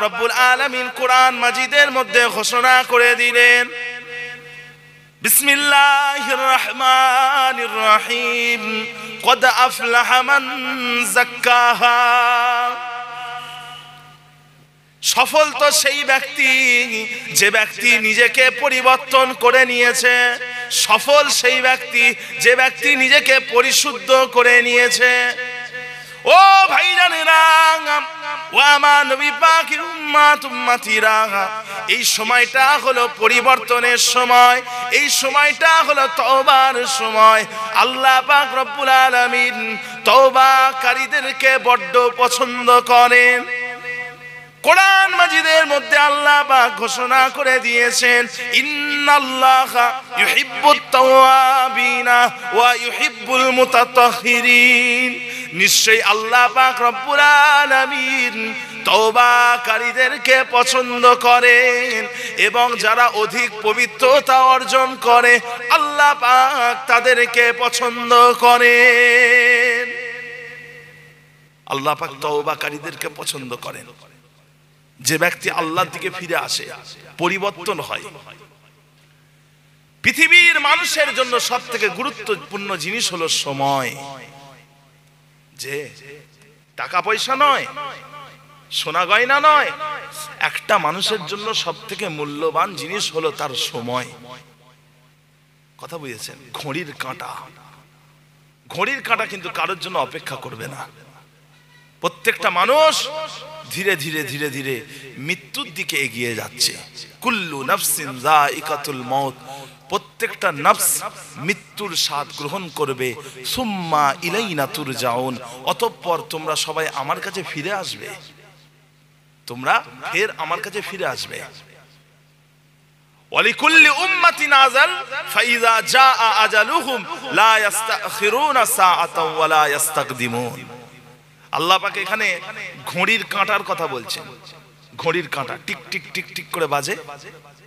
রব্বুল আলামিন কোরআন মাজিদের মধ্যে ঘোষণা করে দিলেন, বিসমিল্লাহির রহমানির রহিম, কদ আফলাহা মান যাক্কাহা। সফল তো সেই ব্যক্তি যে ব্যক্তি নিজেকে পরিবর্তন করে নিয়েছে, সফল সেই ব্যক্তি যে ব্যক্তি নিজেকে পরিশুদ্ধ করে নিয়েছে। ও ভাইজানেরা, ও আমার নবী পাকের উম্মতিরা, এই সময়টা হলো পরিবর্তনের সময়, এই সময়টা হলো তওবার সময়। আল্লাহ পাক রব্বুল আলামিন তওবাকারীদেরকে বড্ড পছন্দ করেন। কোরআন মাজিদের মধ্যে আল্লাহ পাক ঘোষণা করে দিয়েছেন, ইন্নাল্লাহা ইউহিব্বুত তাওয়াবিনা ওয়া ইউহিব্বুল মুতাতাহহিরিন। নিশ্চয়ই আল্লাহ পাক রব্বুল আলামিন তওবাকারীদেরকে পছন্দ করেন এবং যারা অধিক পবিত্রতা অর্জন করে আল্লাহ পাক তাদেরকে পছন্দ করেন। আল্লাহ পাক তওবাকারীদেরকে পছন্দ করেন। যে ব্যক্তি আল্লাহর দিকে ফিরে আসে, পরিবর্তন হয়। পৃথিবীর মানুষের জন্য সবথেকে গুরুত্বপূর্ণ জিনিস হলো সময়। যে টাকা পয়সা নয়, সোনা গয়না নয়, একটা মানুষের জন্য সবথেকে মূল্যবান জিনিস হলো তার সময়। কথা বুঝেছেন? ঘড়ির কাঁটা, ঘড়ির কাঁটা কিন্তু কারোর জন্য অপেক্ষা করবে না। প্রত্যেকটা মানুষ ধীরে ধীরে ধীরে ধীরে মৃত্যুর দিকে এগিয়ে যাচ্ছে। কুল্লু নাফসিন যায়িকাতুল মউত, প্রত্যেকটা নফস মৃত্যুর স্বাদ গ্রহণ করবে। সুম্মা ইলাইনা তুরজাউন, অতঃপর তোমরা সবাই আমার কাছে ফিরে আসবে, তোমরা ফের আমার কাছে ফিরে আসবে। ওয়ালিকুল্লি উম্মাতিন আজাল ফাইযা জাআ আজালুহুম লা ইস্তাখিরুনা সাআতাও ওয়া লা ইস্তাকদিমুন। আল্লাহ পাক এখানে ঘড়ির কাঁটার কথা বলছেন। ঘড়ির কাঁটা টিক টিক টিক টিক করে বাজে,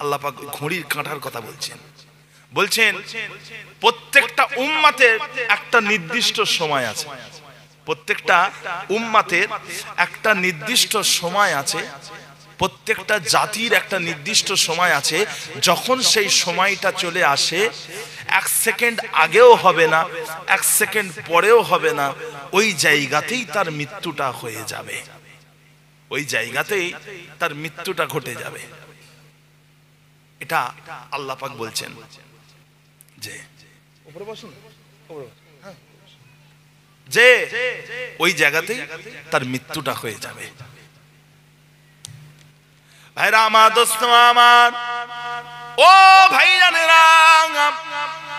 আল্লাহ পাক ঘড়ির কাঁটার কথা বলছেন। বলছেন প্রত্যেকটা উম্মাতের একটা নির্দিষ্ট সময় আছে, প্রত্যেকটা উম্মাতের একটা নির্দিষ্ট সময় আছে, প্রত্যেকটা জাতির একটা নির্দিষ্ট সময় আছে। যখন সেই সময়টা চলে আসে, এক সেকেন্ড আগেও হবে না, এক সেকেন্ড পরেও হবে না, ওই জায়গাতেই তার মৃত্যুটা হয়ে যাবে, ওই জায়গাতেই তার মৃত্যুটা ঘটে যাবে। এটা আল্লাহ পাক বলছেন যে যে ওই জায়গাতেই তার মৃত্যুটা হয়ে যাবে। ভাইরা আমার, দোস্ত আমার, ও ভাইজানেরা,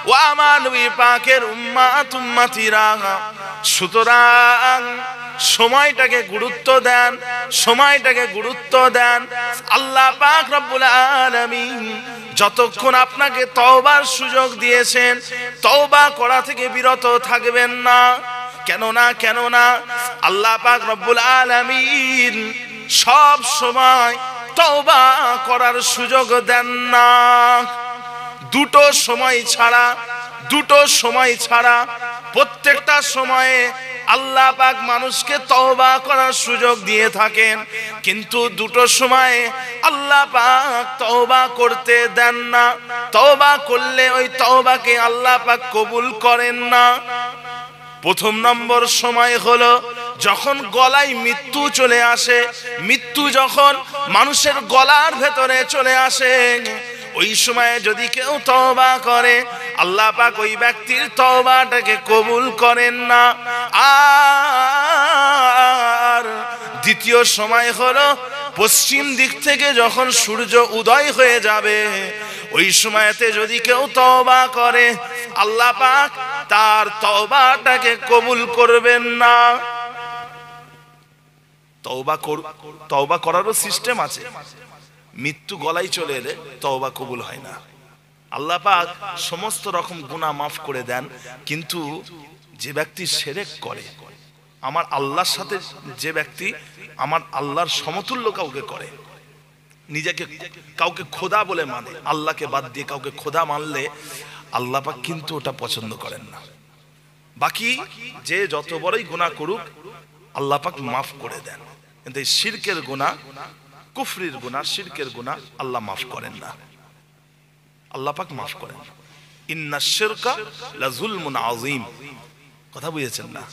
ও আমার নবী পাকের উম্মত উম্মতিরা, সুতরাং সময়টাকে গুরুত্ব দেন, সময়টাকে গুরুত্ব দেন। আল্লাহ পাক রব্বুল আলামিন যতক্ষণ আপনাকে তওবার সুযোগ দিয়েছেন, তওবা করা থেকে বিরত থাকবেন না। কেননা আল্লাহ পাক রব্বুল আলামিন সব সময় তওবা করার সুযোগ দেন না। দুটো সময় ছাড়া প্রত্যেকটা সময়ে আল্লাহ পাক মানুষকে তওবা করার সুযোগ দিয়ে থাকেন, কিন্তু দুটো সময়ে আল্লাহ পাক তওবা করতে দেন না। তওবা করলে ওই তওবাকে আল্লাহ পাক কবুল করেন না। প্রথম নম্বর সময় হলো যখন গলায় মৃত্যু চলে আসে, মৃত্যু যখন মানুষের গলার ভেতরে চলে আসে, ওই সময়ে যদি কেউ তওবা করে আল্লাহ পাক ওই ব্যক্তির তওবাটাকে কবুল করেন না। আর দ্বিতীয় সময় হলো পশ্চিম দিক থেকে যখন সূর্য উদয় হয়ে যাবে, ওই সময়তে যদি কেউ তওবা করে আল্লাহ পাক তার তওবাটাকে কবুল করবেন না। তওবা করারও সিস্টেম আছে। মৃত্যু গলায় চলে এলে তওবা কবুল হয় না। আল্লাহ পাক সমস্ত রকম গুনাহ মাফ করে দেন, কিন্তু যে ব্যক্তি শিরক করে, আমার আল্লাহর সাথে যে ব্যক্তি আমার আল্লাহর সমতুল্য কাউকে করে, নিজেকে কাউকে খোদা বলে মানে, আল্লাহকে বাদ দিয়ে কাউকে খোদা মানলে আল্লাহ পাক কিন্তু ওটা পছন্দ করেন না। বাকি যে যত বড়ই গুনাহ করুক আল্লাহ পাক মাফ করে দেন, কিন্তু এই শিরকের গুনাহ কুফরির গুনাহ, শিরকের গুনাহ আল্লাহ মাফ করেন না, আল্লাহ পাক মাফ করেন। ইন্নাশ শিরকা লাযুলমুন আযীম, কথা বুঝেছেন না?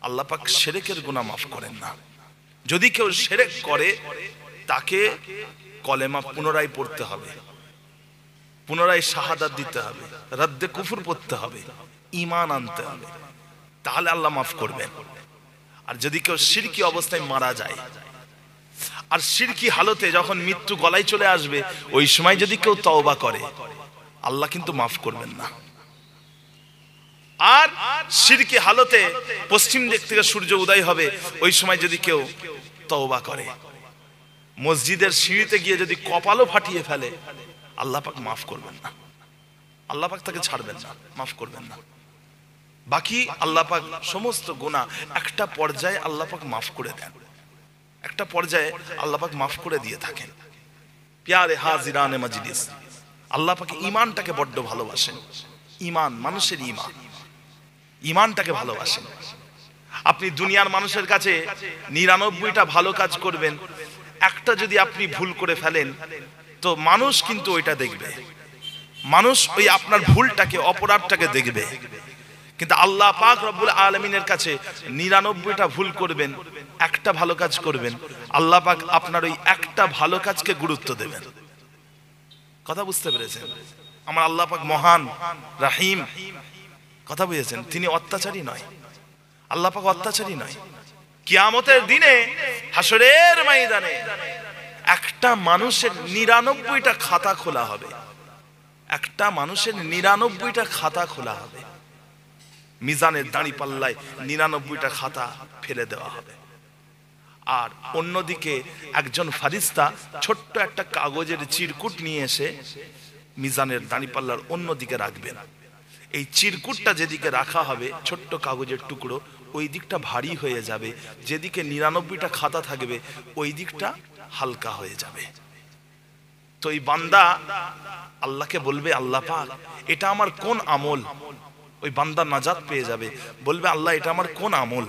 আল্লাহ পাক শিরকের গুনাহ মাফ করেন না। যদি কেউ শিরক করে তাকে কলেমা পুনরায় পড়তে হবে, পুনরায় শাহাদাত দিতে হবে, রদ্দে কুফর পড়তে হবে, ঈমান আনতে হবে, তাহলে আল্লাহ মাফ করবেন। আর যদি কেউ শিরকি অবস্থায় মারা যায়, আর শিরকি হালতে যখন মৃত্যু গলায় চলে আসবে, ওই সময় যদি কেউ তওবা করে আল্লাহ কিন্তু মাফ করবেন না। আর শিরকি হালতে পশ্চিম দিক থেকে সূর্য উদয় হবে, ওই সময় যদি কেউ তওবা করে, মসজিদের সিঁড়িতে গিয়ে যদি কপালও ফাটিয়ে ফেলে, আল্লাহ পাক মাফ করবেন না, আল্লাহ পাক তাকে ছাড়বেন না, মাফ করবেন না। বাকি আল্লাহ পাক সমস্ত গুনাহ একটা পর্যায়ে আল্লাহ পাক মাফ করে দেন, একটা পর্যায়ে আল্লাহ পাক মাফ করে দিয়ে থাকেন। প্যারে হাজিরানে মজলিস, আল্লাহ পাক ঈমানটাকে বড্ড ভালোবাসেন। ঈমান, মানুষের ঈমান, ঈমানটাকে ভালোবাসেন। আপনি দুনিয়ার মানুষের কাছে 99টা ভালো কাজ করবেন, একটা যদি আপনি ভুল করে ফেলেন তো মানুষ কিন্তু ওইটা দেখবে, মানুষ ওই আপনার ভুলটাকে, অপরাধটাকে দেখবে। কিন্তু আল্লাহ পাক রব্বুল আলামিনের কাছে 99টা ভুল করবেন, একটা ভালো কাজ করবেন, আল্লাহ পাক আপনার ওই একটা ভালো কাজকে গুরুত্ব দেবেন। কথা বুঝতে পেরেছেন? আমার আল্লাহ পাক মহান, রাহিম, কথা বুঝেছেন? তিনি অত্যাচারী নয়, আল্লাহ পাক অত্যাচারী নয়। কিয়ামতের দিনে হাসরের ময়দানে একটা মানুষের 99টা খাতা খোলা হবে, একটা মানুষের 99টা খাতা খোলা হবে। মিজানের দাঁড়ি পাল্লায় 99টা খাতা ফেলে দেওয়া হবে। আর অন্যদিকে একজন ফারিস্তা ছোট্ট একটা কাগজের চিরকুট নিয়ে এসে মিজানের দাঁড়ি পাল্লার অন্যদিকে রাখবেন। এই চিরকুটটা যেদিকে রাখা হবে, ছোট্ট কাগজের টুকরো, ওই দিকটা ভারী হয়ে যাবে, যেদিকে 99টা খাতা থাকবে ওই দিকটা হালকা হয়ে যাবে। তো এই বান্দা আল্লাহকে বলবে, আল্লাহ পাক এটা আমার কোন আমল? ওই বান্দা নাজাত পেয়ে যাবে, বলবে আল্লাহ এটা আমার কোন আমল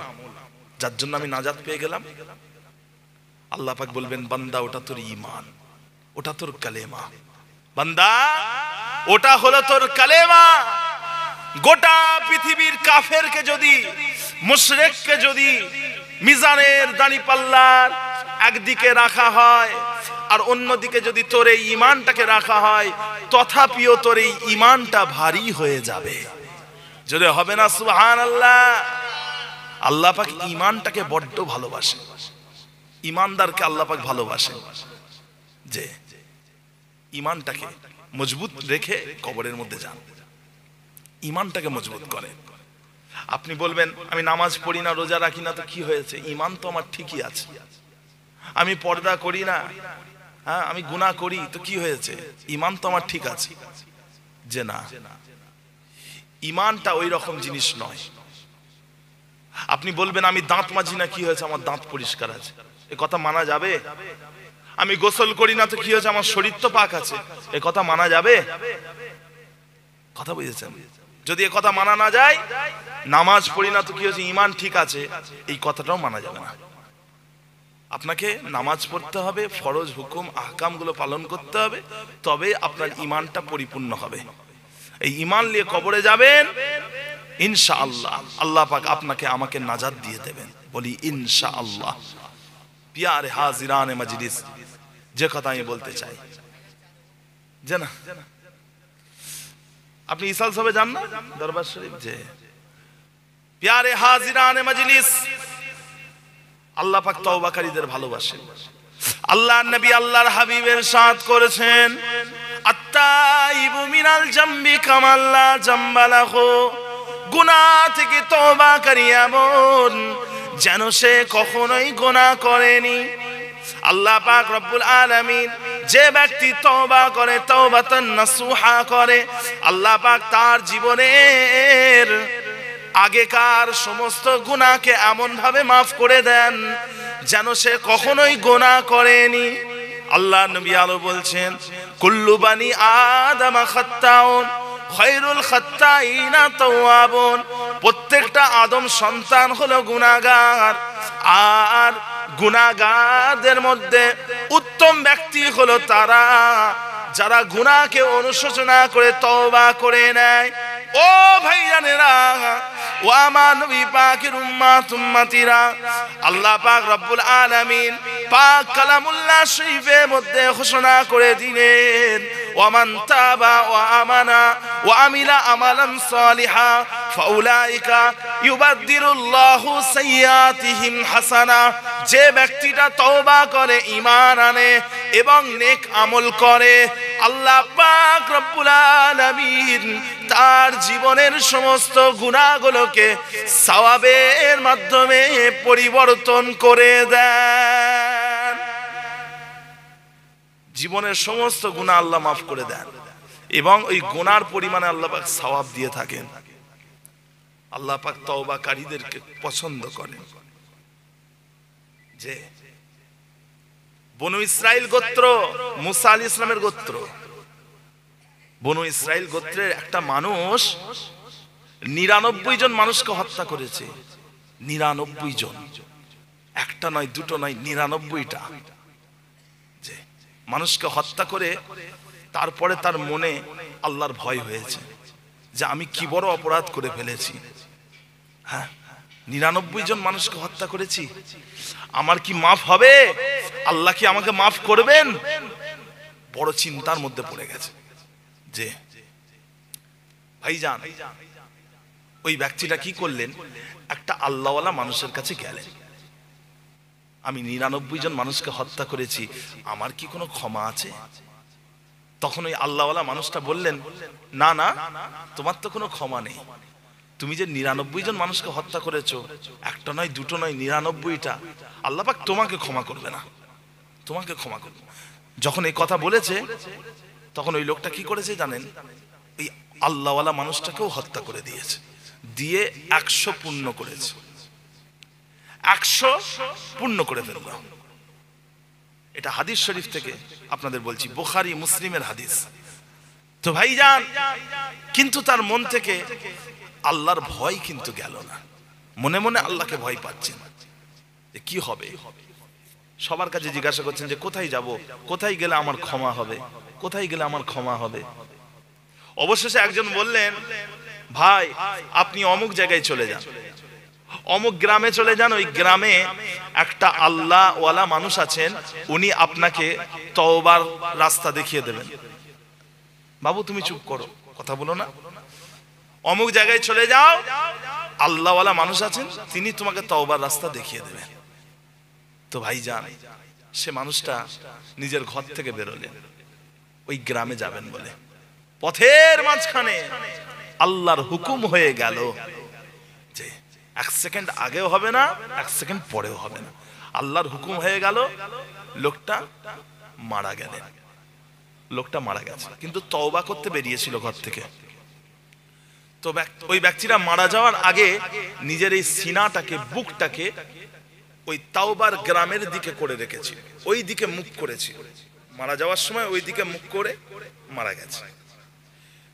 যার জন্য আমি নাজাত পেয়ে গেলাম? আল্লাহ পাক বলবেন, বান্দা ওটা তোর ঈমান, ওটা তোর কালেমা। বান্দা ওটা হলো তোর কালেমা। গোটা পৃথিবীর কাফেরকে যদি, মুশরিককে যদি মিজানের দাঁড়িপাল্লার একদিকে রাখা হয় আর অন্যদিকে যদি তোর এই ঈমানটাকে রাখা হয়, তথাপিও তোর এই ঈমানটা ভারী হয়ে যাবে। যদি হবে না সুবহানাল্লাহ? আল্লাহ পাক ঈমানটাকে বড্ড ভালোবাসে, ঈমানদারকে আল্লাহ পাক ভালোবাসে, যে ঈমানটাকে মজবুত রেখে কবরের মধ্যে যান, ঈমানটাকে মজবুত করে। আপনি বলবেন আমি নামাজ পড়ি না, রোজা রাখি না, তো কি হয়েছে? ঈমান তো আমার ঠিকই আছে। আমি পর্দা করি না, হ্যাঁ আমি গুনাহ করি, তো কি হয়েছে? ঈমান তো আমার ঠিক আছে। যে না, ঈমানটা ওই রকম জিনিস নয়। আপনি বলবেন আমি দাঁত মাজি না, কি হয়েছে? আমার দাঁত পরিষ্কার আছে, এ কথা মানা যাবে? আমি গোসল করি না, তো কি হয়েছে? আমার শরীর তো পাক আছে, এ কথা মানা যাবে? কথা বুঝেছেন? যদি এ কথা মানা না যায়, নামাজ পড়ি না তো কি হয়েছে, ঈমান ঠিক আছে, এই কথাটাও মানা যাবে না। আপনাকে নামাজ পড়তে হবে, ফরজ হুকুম আহকামগুলো পালন করতে হবে, তবে আপনার ঈমানটা পরিপূর্ণ হবে। এই ঈমান নিয়ে কবরে যাবেন, ইনশাআল্লাহ আল্লাহ পাক আপনাকে আমাকে নাজাত দিয়ে দেবেন। বলি ইনশাআল্লাহ। প্যারে হাজিরানে মজলিস, যে কথা আমি বলতে চাই, যে না আপনি ইসাল সবে যান না দরবার শরীফ, যে প্যারে হাজিরানে মজলিস, আল্লাহ পাক তওবাকারীদের ভালোবাসেন। আল্লাহর নবী আল্লাহর হাবিব ইরশাদ করেছেন, আত্তাইবু মিনাল জামবি কামাল্লা জামবালাহু, গুনাহ থেকে তওবাকারী এমন যেন সে কখনোই গুনাহ করেনি। আল্লাহ পাক রব্বুল আলামিন যে ব্যক্তি তওবা করে, তওবাতান নাসুহা করে, আল্লাহ পাক তার জীবনের আগেকার সমস্ত গুনাহকে এমন ভাবে মাফ করে দেন যেন সে কখনোই গুনাহ করেনি। আল্লাহ নবী আলো বলছেন, কুল্লু বানি আদম খাত্তাউন খায়রুল খাত্তাইনা তাওয়াবুন, প্রত্যেকটা আদম সন্তান হলো গুনাহগার, আর গুনাহগারদের মধ্যে উত্তম ব্যক্তি হলো তারা যারা গুনাহকে অনুশোচনা করে তওবা করে নেয়। ও ভাইজানেরা, ও আমার নবী পাকের উম্মতিরা, আল্লাহ পাক রব্বুল আলামিন পাক কালামুল্লাহ শরীফের মধ্যে ঘোষণা করে দিলেন, ওয়ামান তাবা ওয়া আমানা ওয়া আমিলা আমালান সালিহা ফাউলাইকা ইউবাদদিলুল্লাহু সাইয়্যাতিহিম হাসানা। যে ব্যক্তিটা তওবা করে, ঈমান আনে এবং নেক আমল করে, আল্লাহ পাক রব্বুল আলামিন তার জীবনের সমস্ত গুনাহগুলোকে সওয়াবের মাধ্যমে পরিবর্তন করে দেন। জীবনের সমস্ত গুনাহ আল্লাহ মাফ করে দেন এবং ওই গুনার পরিমাণে আল্লাহ পাক সওয়াব দিয়ে থাকেন। আল্লাহ পাক তওবাকারীদেরকে পছন্দ করেন। যে বনু ইসরাইল গোত্র, মুসা আলাইহিস সালামের গোত্র, বনু ইসরাইল গোত্রের একটা মানুষ 99 জন মানুষকে হত্যা করেছে। 99 জন, একটা নয়, দুটো নয়, 99টা। যে মানুষকে হত্যা করে তারপরে তার মনে আল্লাহর ভয় হয়েছে যে আমি কি বড় অপরাধ করে ফেলেছি। হ্যাঁ, 99 জন মানুষকে হত্যা করেছি, আমার কি মাফ হবে? আল্লাহ কি আমাকে মাফ করবেন? বড় চিন্তার মধ্যে পড়ে গেছে। যে ভাইজান, ওই ব্যক্তিটা কি করলেন, একটা আল্লাহওয়ালা মানুষের কাছে গেলেন, আমি 99 জন মানুষকে হত্যা করেছি, আমার কি কোনো ক্ষমা আছে? তখন ওই আল্লাহওয়ালা মানুষটা বললেন, না না, তোমার তো কোনো ক্ষমা নেই। তুমি যে 99 জন মানুষকে হত্যা করেছো, একটা নয়, দুটো নয়, 99টা, আল্লাহ পাক তোমাকে ক্ষমা করবে না, তোমাকে ক্ষমা করবে। যখন এই কথা বলেছে, তখন ওই লোকটা কি করেছে জানেন? এই আল্লাহওয়ালা মানুষটাকেও হত্যা করে দিয়েছে, দিয়ে 100 পূর্ণ করেছে, 100 পূর্ণ করে ফেলল। এটা হাদিস শরীফ থেকে আপনাদের বলছি, বুখারী মুসলিমের হাদিস। তো ভাইজান, কিন্তু তার মন থেকে আল্লাহর ভয় কিন্তু গেল না, মনে মনে আল্লাহকে ভয় পাচ্ছেন যে কি হবে। সবার কাছে জিজ্ঞাসা করছেন যে কোথায় যাব, কোথায় গেলে আমার ক্ষমা হবে, কোথায় গেলে আমার ক্ষমা হবে। অবশেষে একজন বললেন, ভাই আপনি অমুক জায়গায় চলে যান, অমুক গ্রামে চলে যান, ওই গ্রামে একটা আল্লাহওয়ালা মানুষ আছেন, উনি আপনাকে তওবার রাস্তা দেখিয়ে দেবেন। বাবু তুমি চুপ করো, কথা বলো না। অমুক জায়গায় চলে যাও, আল্লাহওয়ালা মানুষ আছেন, তিনি তোমাকে তওবার রাস্তা দেখিয়ে দেবেন। তো ভাইজান, সে মানুষটা নিজের ঘর থেকে বেরোলেন ওই গ্রামে যাবেন বলে। পথের মাঝখানে আল্লাহর হুকুম হয়ে গেল যে 1 সেকেন্ড আগেও হবে না, 1 সেকেন্ড পরেও হবে না। আল্লাহর হুকুম হয়ে গেল, লোকটা মারা গেলেন। লোকটা মারা গেছে, কিন্তু তওবা করতে বেরিয়েছিল ঘর থেকে। তো ওই ব্যক্তিরা মারা যাওয়ার আগে নিজের এই সিনাটাকে, বুকটাকে ওই তাওবার গ্রামের দিকে করে রেখেছিল, ওই দিকে মুখ করেছিল। মারা যাওয়ার সময় ওই দিকে মুখ করে মারা গেছে।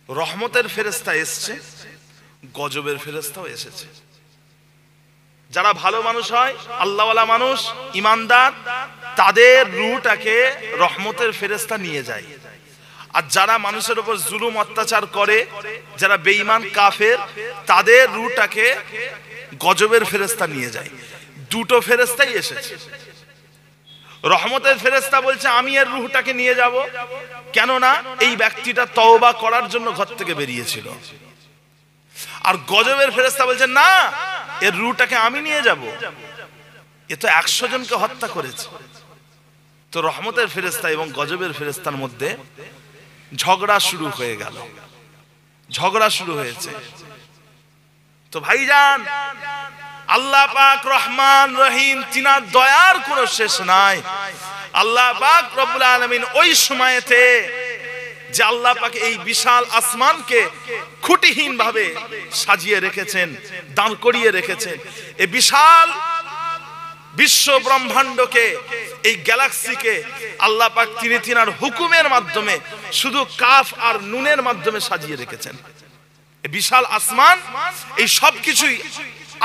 রহমতের ফেরেশতা এসছে, গজবের ফেরেশতাও এসেছে। যারা ভালো মানুষ হয়, আল্লাহওয়ালা মানুষ, ইমানদার, তাদের রূহটাকে রহমতের ফেরেশতা নিয়ে যায়। আর যারা মানুষের উপর জুলুম অত্যাচার করে, যারা বেঈমান কাফের, তাদের রূহটাকে গজবের ফেরেশতা নিয়ে যায়। দুটো ফেরেশতাই এসেছে। রহমতের ফেরেশতা বলছে আমি এর রূহটাকে নিয়ে যাব, কেননা এই ব্যক্তিটা তওবা করার জন্য ঘর থেকে বেরিয়েছিল। আর গজবের ফেরেশতা বলছে না, এর রূহটাকে আমি নিয়ে যাব, এ তো 100 জনকে হত্যা করেছে। তো রহমতের ফেরেশতা এবং গজবের ফেরেশতার মধ্যে ঝগড়া শুরু হয়ে গেল, ঝগড়া শুরু হয়েছে। তো ভাইজান, আল্লাহ পাক রহমান রহিম, তিনার দয়ার কোনো শেষ নাই। আল্লাহ পাক রব্বুল আলামিন ওই সময়তে যে আল্লাহ পাক এই বিশাল আসমানকে খুঁটিহীন ভাবে সাজিয়ে রেখেছেন, দাঁড় করিয়ে রেখেছেন, এই বিশাল বিশ্ব ব্রহ্মাণ্ডকে, এই গ্যালাক্সিকে আল্লাহ পাক তিনি তিনার হুকুমের মাধ্যমে, শুধু কাফ আর নুনের মাধ্যমে সাজিয়ে রেখেছেন। এই বিশাল আসমান, এই সব কিছুই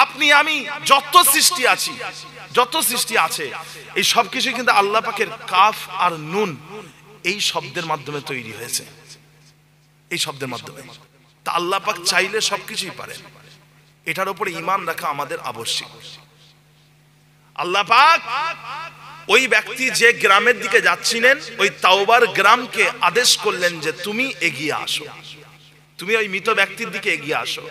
আপনি আমি যত সৃষ্টি আছি, যত সৃষ্টি আছে, এই সব কিছু কিন্তু আল্লাহ পাকের কাফ আর নুন এই শব্দের মাধ্যমে তৈরি হয়েছে, এই শব্দের মাধ্যমে। তা আল্লাহ পাক চাইলে সবকিছুই পারেন, এটার উপরে ঈমান রাখা আমাদের আবশ্যক। আল্লাহ পাক ওই ব্যক্তি যে গ্রামের দিকে যাচ্ছিলেন, ওই তাওবার গ্রামকে আদেশ করলেন যে তুমি এগিয়ে আসো, তুমি ওই মৃত ব্যক্তির দিকে এগিয়ে আসো।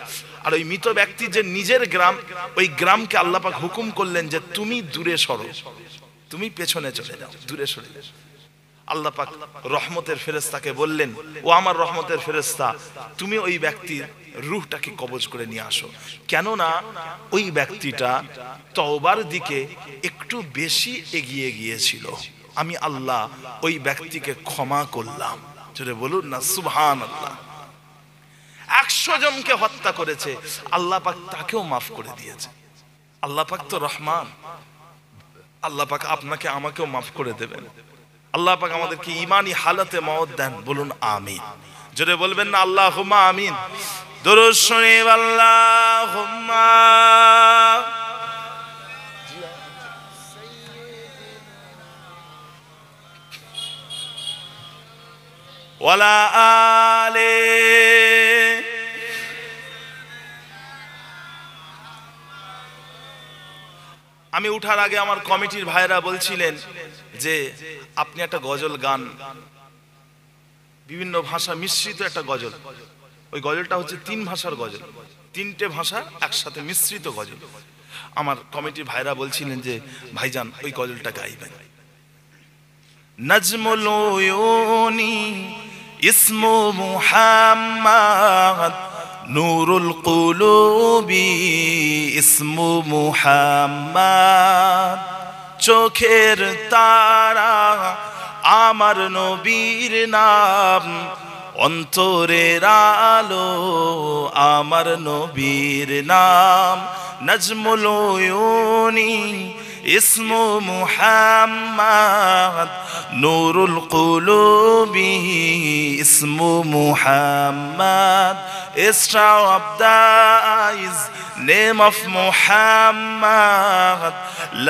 আর ওই মৃত ব্যক্তি যে নিজের গ্রাম, ওই গ্রামকে আল্লাহ পাক হুকুম করলেন যে তুমি দূরে সরো, তুমি পেছনে চলে যাও, দূরে সরে যাও। আল্লাহ পাক রহমতের ফেরেশতাকে বললেন, ও আমার রহমতের ফেরেশতা, তুমি ওই ব্যক্তির রূহটাকে কবজ করে নিয়ে আসো, কেননা ওই ব্যক্তিটা তওবার দিকে একটু বেশি এগিয়ে গিয়েছিল, আমি আল্লাহ ওই ব্যক্তিকে ক্ষমা করলাম। জোরে বলুন না সুবহানাল্লাহ। 100 জনকে হত্যা করেছে, আল্লাহ পাক তাকেও মাফ করে দিয়েছে। আল্লাহ পাক তো রহমান, আল্লাহ পাক আপনাকে আমাকেও মাফ করে দেবেন। আল্লাহ পাক আমাদেরকে ঈমানি হালাতে মওত দেন, বলুন আমিন। জোরে বলবেন না আল্লাহুম্মা আমিন। দরুদ শরীফ আল্লাহুম্মা ওয়ালা আলে। আমি উঠার আগে আমার কমিটির ভাইরা বলছিলেন যে আপনি একটা গজল গান, বিভিন্ন ভাষা মিশ্রিত একটা গজল। ওই গজলটা হচ্ছে 3 ভাষার গজল, 3টে ভাষা একসাথে মিশ্রিত গজল। আমার কমিটির ভাইরা বলছিলেন যে ভাইজান ওই গজলটা গাইবেন। নাজমুল উয়ুনি ইসমু মুহাম্মদ, নূরুল কুলুবি ইসমু মুহাম্মদ। চোখের তারা আমার নবীর নাম, অন্তরের আলো আমার নবীর নাম। Nazmul উয়ুনি ইসমু Muhammad, Nurul কুলুবি ইসমু Muhammad. Star of the eyes, name of Muhammad.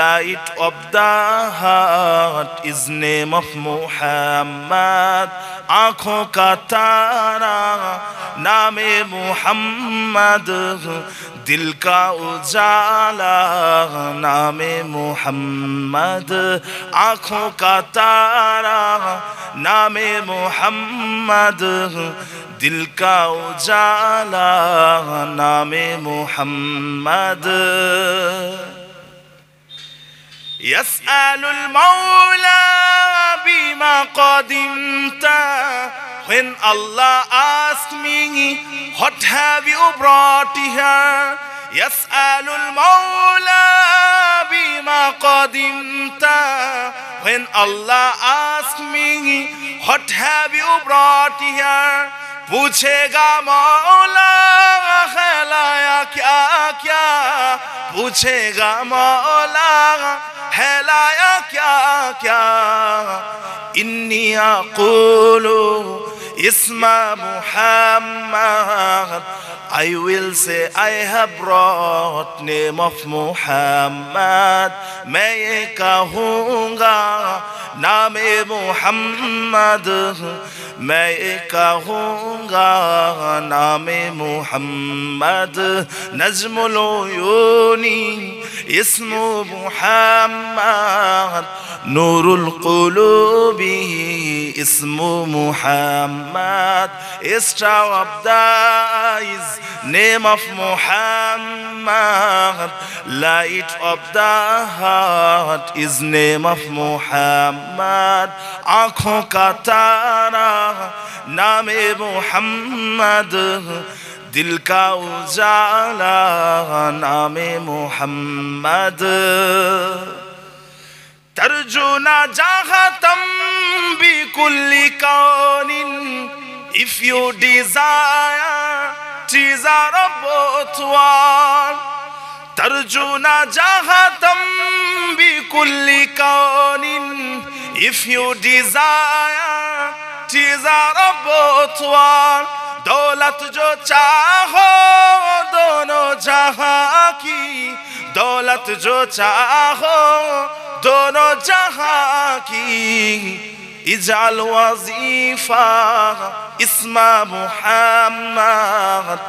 Light of the heart is name of Muhammad. आँखों का तारा नामे मुहम्मद, दिल का उजाला नामे मुहम्मद। आँखों का तारा नामे मुहम्मद, दिल का उजाला नामे मुहम्मद। यस्अलुल मौला बिमा qadimta, when Allah asked me what have you brought here. Yas'alul mawla bima qadimta, when Allah asked me what have you brought here. पूछेगा मौला है क्या क्या, पूछेगा मौला है लाया क्या क्या। इन्नी अक़ूलु इस्मा Muhammad, I will say I have brought name of Muhammad. मैं ये कहूँगा नामे मुहम्मद, मैं ये कहूँगा नामे मुहम्मद। नज़्मुल उयूनी इस्मु मुहम्मद, नूरुल कुलूबी इस्मु Muhammad. Star of the eyes, name of Muhammad. Light of the heart is name of Muhammad. आँखों का तारा नामे मुहम्मद, दिल का उजाला नामे Muhammad. तर्जुना जाहतम बिकुल्ली कौनिन, if you desire treasure of both worlds. तर्जुना जाहतम बिकुल्ली कौनिन, if you desire treasure of both worlds. दौलत जो चाहो दोनों जहां की, दौलत जो चाहो दोनों जहां की, इजाल वजीफा इस्मा Muhammad,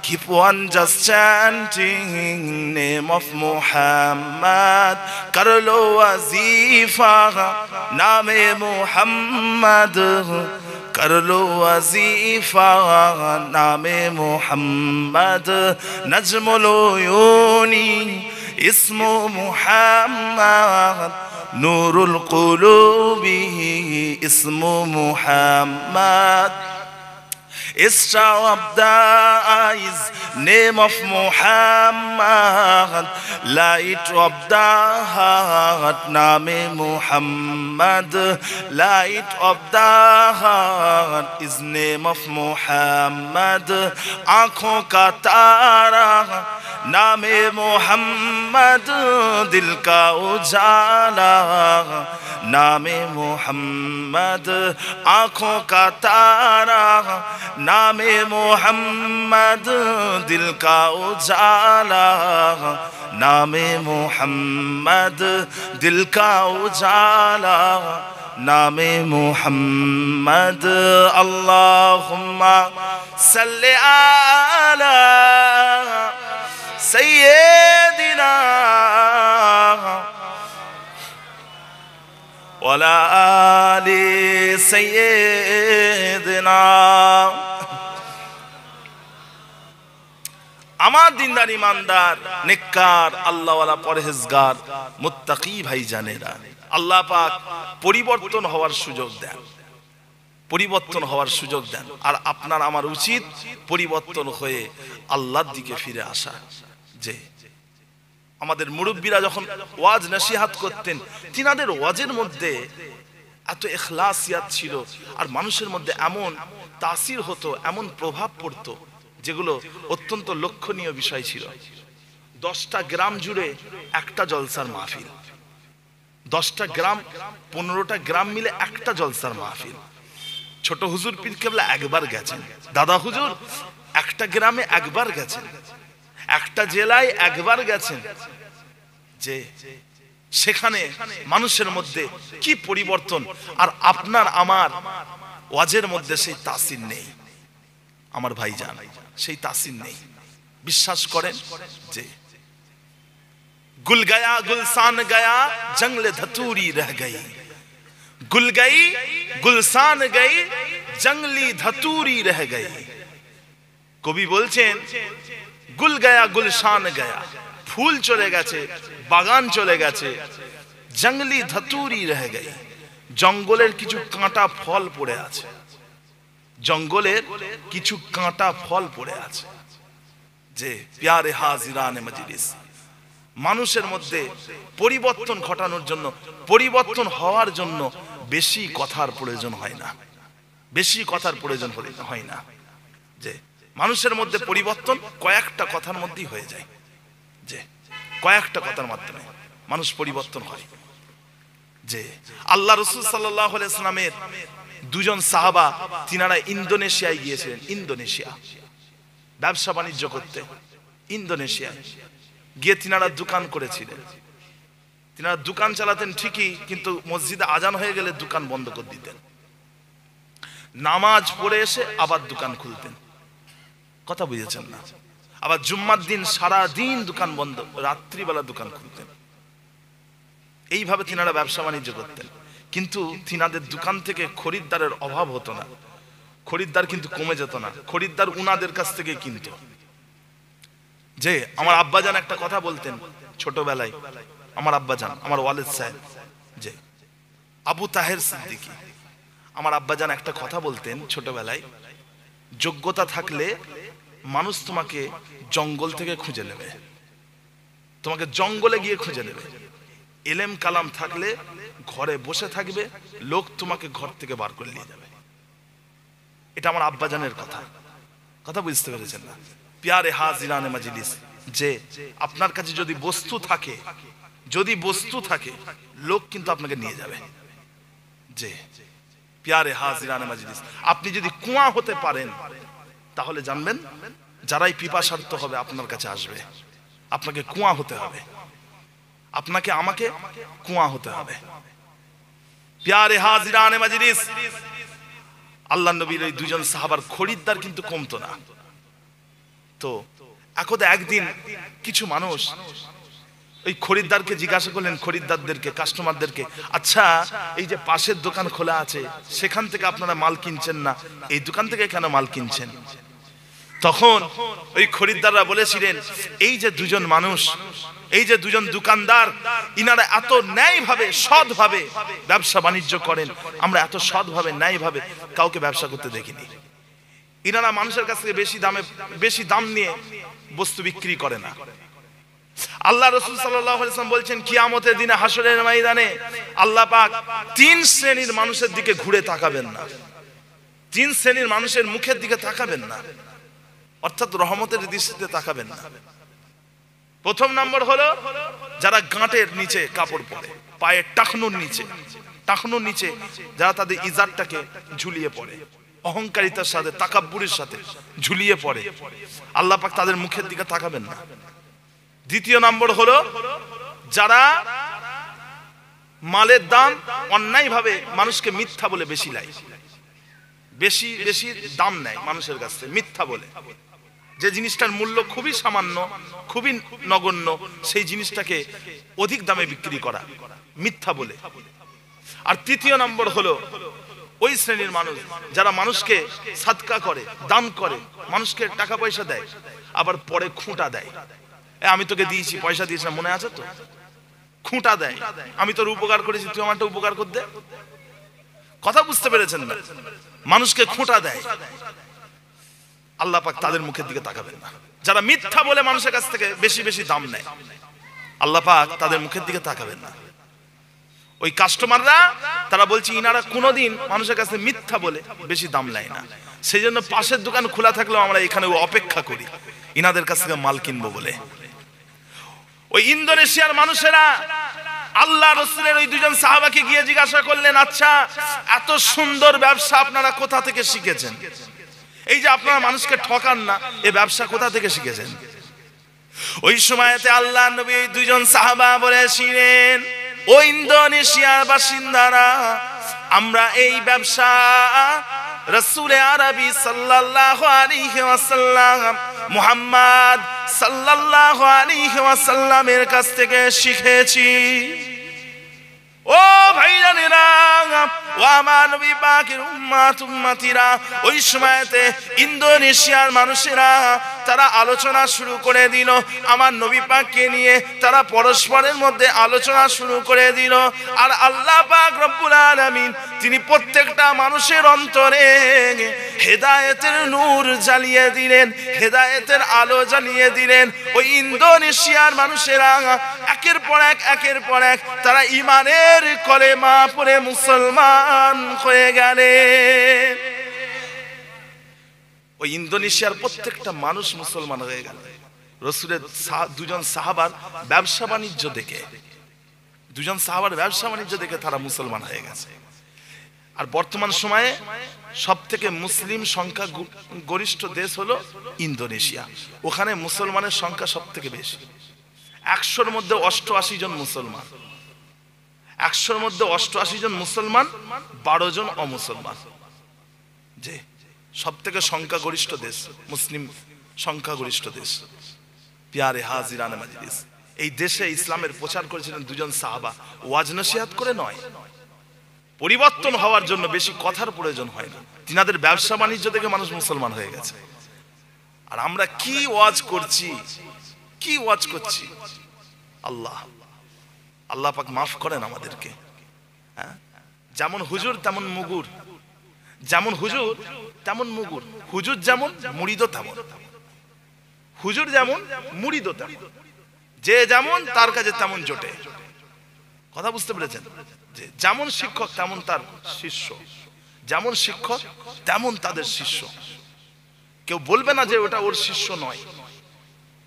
keep on just chanting name of Muhammad, kar lo wazifa naame Muhammad, kar lo wazifa naame Muhammad, najmul uyuni ismu Muhammad, nurul qulubi ismu Muhammad, star of the eyes name of Muhammad, light of the heart name Muhammad, light of the heart is name of Muhammad, aankhon ka tara name Muhammad, dil ka ujala name Muhammad, aankhon ka tara नामे मोहम्मद, दिल का उजाला नामे मोहम्मद, दिल का उजाला नामे मोहम्मद। अल्लाहुम्मा सल्ले अला सय्यिदिना वला आलि सय्यिदिना। আমার দিনদার ইমানদার নেককার আল্লাহওয়ালা পরহেজগার মুত্তাকি ভাইজানেরা, আল্লাহ পাক পরিবর্তন হওয়ার সুযোগ দেন, পরিবর্তন হওয়ার সুযোগ দেন। আর আপনার আমার উচিত পরিবর্তন হয়ে আল্লাহর দিকে ফিরে আসা। যে আমাদের মুরব্বীরা যখন ওয়াজ নসিহত করতেন, তিনাদের ওয়াজের মধ্যে এত ইখলাসিয়াত ছিল, আর মানুষের মধ্যে এমন তাসির হতো, এমন প্রভাব পড়তো, যেগুলো অত্যন্ত লক্ষণীয় বিষয় ছিল। 10টা গ্রাম জুড়ে একটা জলসার মাহফিল, 10টা গ্রাম 15টা গ্রাম মিলে একটা জলসার মাহফিল। ছোট হুজুর পীর কেবলা একবার গেছেন, দাদা হুজুর একটা গ্রামে একবার গেছেন, একটা জেলায় একবার গেছেন। যে সেখানে মানুষের মধ্যে কি পরিবর্তন, আর আপনার আমার ওয়াজের মধ্যে সেই তাসির নেই। আমার ভাইজান, সেই তাসির নেই। বিশ্বাস করেন যে গুল গয়া গুলশান গয়া জঙ্গলে ধতুরি রহ গই, গুল গই গুলশান গই জঙ্গলি ধতুরি রহ গই। কবি বলছেন গুল গয়া গুলশান গয়া, ফুল চলে গেছে, বাগান চলে গেছে, জঙ্গলি ধতুরি রহ গই, জঙ্গলের কিছু কাঁটা ফল পড়ে আছে, জঙ্গলের কিছু কাঁটা ফল পড়ে আছে। যে প্যারে হাজিরানে মজলিস, মানুষের মধ্যে পরিবর্তন ঘটানোর জন্য, পরিবর্তন হওয়ার জন্য বেশি কথার প্রয়োজন হয় না, বেশি কথার প্রয়োজন হয় না। যে মানুষের মধ্যে পরিবর্তন কয়েকটা কথার মধ্যেই হয়ে যায়, যে কয়েকটা কথার মাধ্যমে মানুষ পরিবর্তন হয়। যে আল্লাহ রাসূল সাল্লাল্লাহু আলাইহি ওয়াসাল্লামের দুজন সাহাবা, তিনারা ইন্দোনেশিয়ায় গিয়েছিলেন। ইন্দোনেশিয়া ব্যবসা বাণিজ্য করতে, ইন্দোনেশিয়ায় গিয়ে তিনারা দোকান করেছিলেন। তিনারা দোকান চালাতেন ঠিকই, কিন্তু মসজিদে আজান হয়ে গেলে দোকান বন্ধ করে দিতেন, নামাজ পড়ে এসে আবার দোকান খুলতেন। কথা বুঝেছেন না? আবার জুম্মার দিন সারা দিন দোকান বন্ধ, রাত্রিবেলা দোকান খুলতেন। এইভাবে তিনারা ব্যবসা বাণিজ্য করতেন। কিন্তু তিনাদের দোকান থেকে খরিদ্দারের অভাব হতো না, খরিদ্দার কিন্তু কমে যেত না, খরিদ্দার উনাদের কাছ থেকে কিনত। যে আমার আব্বাজান একটা কথা বলতেন ছোটবেলায়, আমার আব্বাজান, আমার ওয়ালিদ সাহেব, যে আবু তাহের সিদ্দিকী, আমার আব্বাজান একটা কথা বলতেন ছোটবেলায়, যোগ্যতা থাকলে মানুষ তোমাকে জঙ্গল থেকে খুঁজে নেবে, তোমাকে জঙ্গলে গিয়ে খুঁজে নেবে। এলেম কালাম থাকলে ঘরে বসে থাকবে, লোক তোমাকে ঘর থেকে বার করে নিয়ে যাবে। এটা আমার আব্বাজানের কথা। কথা বুঝতে পেরেছেন না? প্যারে হাজিরানে মজলিস, যে আপনার কাছে যদি বস্তু থাকে, যদি বস্তু থাকে, লোক কিন্তু আপনাকে নিয়ে যাবে। যে প্যারে হাজিরানে মজলিস, আপনি যদি কুয়া হতে পারেন, তাহলে জানবেন যারাই পিপাসার্ত হবে আপনার কাছে আসবে, আপনাকে কুয়া হতে হবে, আপনাকে আমাকে কুয়া হতে হবে। প্যারে হাজিরানে মাজলিস, আল্লাহ নবীর এই দুজন সাহাবার খরিদ্দার কিন্তু কমতো না। তো একদা একদিন কিছু মানুষ ওই খরিদ্দারকে জিজ্ঞাসা করলেন, খরিদ্দারদেরকে, কাস্টমারদেরকে, আচ্ছা এই যে পাশের দোকান খোলা আছে সেখান থেকে আপনারা মাল কিনছেন না, এই দোকান থেকে কেন মাল কিনছেন? তখন ওই খরিদ্দাররা বলেছিলেন, এই যে দুজন মানুষ, এই যে দুজন দোকানদার, ইনারা এত ন্যায়ভাবে সৎভাবে ব্যবসা বাণিজ্য করেন, আমরা এত সৎভাবে ন্যায়ভাবে কাউকে ব্যবসা করতে দেখিনি। ইনারা মানুষের কাছ থেকে বেশি দাম নিয়ে বস্তু বিক্রি করে না। আল্লাহ রাসূল সাল্লাল্লাহু আলাইহি ওয়াসাল্লাম বলছেন, কিয়ামতের দিনে হাসরের ময়দানে আল্লাহ পাক 3 শ্রেণীর মানুষের দিকে ঘুরে তাকাবেন না, 3 শ্রেণীর মানুষের মুখের দিকে তাকাবেন না, অর্থাৎ রহমতের দৃষ্টিতে তাকাবেন না। প্রথম নম্বর হলো যারা গাঁটের নিচে কাপড় পরে, পায়ের টাকনুর নিচে যারা তাদের ইজারটাকে ঝুলিয়ে পড়ে, অহংকারিতার সাথে, তাকাব্বুরের সাথে ঝুলিয়ে পড়ে, আল্লাহ পাক তাদের মুখের দিকে তাকাবেন না। দ্বিতীয় নম্বর হলো যারা মালের দাম অন্যায়ভাবে মানুষকে মিথ্যা বলে বেশি লাই, বেশি দাম নেয় মানুষের কাছ থেকে মিথ্যা বলে, যে জিনিসটার মূল্য খুবই সামান্য, খুবই নগণ্য, সেই জিনিসটাকে অধিক দামে বিক্রি করা মিথ্যা বলে। আর তৃতীয় নম্বর হলো ওই শ্রেণীর মানুষ যারা মানুষকে সাদকা করে, দান করে, মানুষকে টাকা পয়সা দেয়, আবার পরে খুঁটা দেয়, আমি তোকে দিয়েছি, পয়সা দিয়েছি, মনে আছে তো, খুঁটা দেয়, আমি তোর উপকার করেছি, তুই আমারটা উপকার কর দে। কথা বুঝতে পেরেছেন না? মানুষকে খুঁটা দেয়, আল্লাহ পাক তাদের মুখের দিকে তাকাবেন না। যারা মিথ্যা বলে মানুষের কাছ থেকে বেশি দাম নেয়, আল্লাহ পাক তাদের মুখের দিকে তাকাবেন না। ওই কাস্টমাররা তারা বলছে ইনারা কোনোদিন মানুষের কাছে মিথ্যা বলে বেশি দাম নেয় না, সেই জন্য পাশের দোকান খোলা থাকলেও আমরা এখানে অপেক্ষা করি ইনাদের কাছ থেকে মাল কিনবো বলে। ওই ইন্দোনেশিয়ার মানুষেরা আল্লাহ রাসূলের ওই দুজন সাহাবাকে গিয়ে জিজ্ঞাসা করলেন, আচ্ছা এত সুন্দর ব্যবসা আপনারা কোথা থেকে শিখেছেন? এই যে আপনারা মানুষকে ঠকান না, এই ব্যবসা কোথা থেকে শিখেছেন? ওই সময়তে আল্লাহ নবী এই দুজন সাহাবা বলেছিলেন, ও ইন্দোনেশিয়ার বাসিন্দারা, আমরা এই ব্যবসা রাসূলে আরবি সাল্লাল্লাহু আলাইহি ওয়াসাল্লাম, মুহাম্মদ সাল্লাল্লাহু আলাইহি ওয়াসাল্লামের কাছ থেকে শিখেছি। ও ভাইজানেরা, ও আমার নবী পাকের উম্মতিরা, ওই সময়তে ইন্দোনেশিয়ার মানুষেরা তারা আলোচনা শুরু করে দিল আমার নবী পাককে নিয়ে, তারা পরস্পরের মধ্যে আলোচনা শুরু করে দিল। আর আল্লাহ পাক রব্বুল আলামিন তিনি প্রত্যেকটা মানুষের অন্তরে হেদায়েতের নূর জ্বালিয়ে দিলেন, হেদায়েতের আলো জ্বালিয়ে দিলেন। ওই ইন্দোনেশিয়ার মানুষেরা একের পর এক তারা ঈমানের কলেমা পড়ে মুসলমান হয়ে গেলেন। ওই ইন্দোনেশিয়ার প্রত্যেকটা মানুষ মুসলমান হয়ে গেল রাসূলের দুজন সাহাবার ব্যবসা বাণিজ্য দেখে, দুজন সাহাবার ব্যবসা বাণিজ্য দেখে তারা মুসলমান হয়ে গেছে। আর বর্তমান সময়ে সব থেকে মুসলিম সংখ্যা গরিষ্ঠ দেশ হলো ইন্দোনেশিয়া, ওখানে মুসলমানের সংখ্যা সব থেকে বেশি। 100-র মধ্যে 88 জন মুসলমান, 100-র মধ্যে 88 জন মুসলমান, 12 জন অমুসলমান। যে সব থেকে সংখ্যাগরিষ্ঠ দেশ, মুসলিম সংখ্যাগরিষ্ঠ দেশ। প্যারে হাজিরানে মাজলিস, এই দেশে ইসলামের প্রচার করেছিলেন দুজন সাহাবা, ওয়াজ নসিহত করে নয়, পরিবর্তন হওয়ার জন্য বেশি কথার প্রয়োজন হয় না। তিনাদের ব্যবসা বাণিজ্য থেকে মানুষ মুসলমান হয়ে গেছে। আর আমরা কি ওয়াজ করছি, কি ওয়াজ করছি? আল্লাহ পাক মাফ করেন আমাদেরকে। যেমন হুজুর তেমন মুগুর, যেমন হুজুর তেমন মুগুর, হুজুর যেমন মুরিদও তেমন, হুজুর যেমন মুরিদও তেমন, যে যেমন তার কাছে তেমন জোটে। কথা বুঝতে পেরেছেন? যে যেমন শিক্ষক তেমন তার শিষ্য, যেমন শিক্ষক তেমন তাদের শিষ্য। কেউ বলবে না যে ওটা ওর শিষ্য নয়,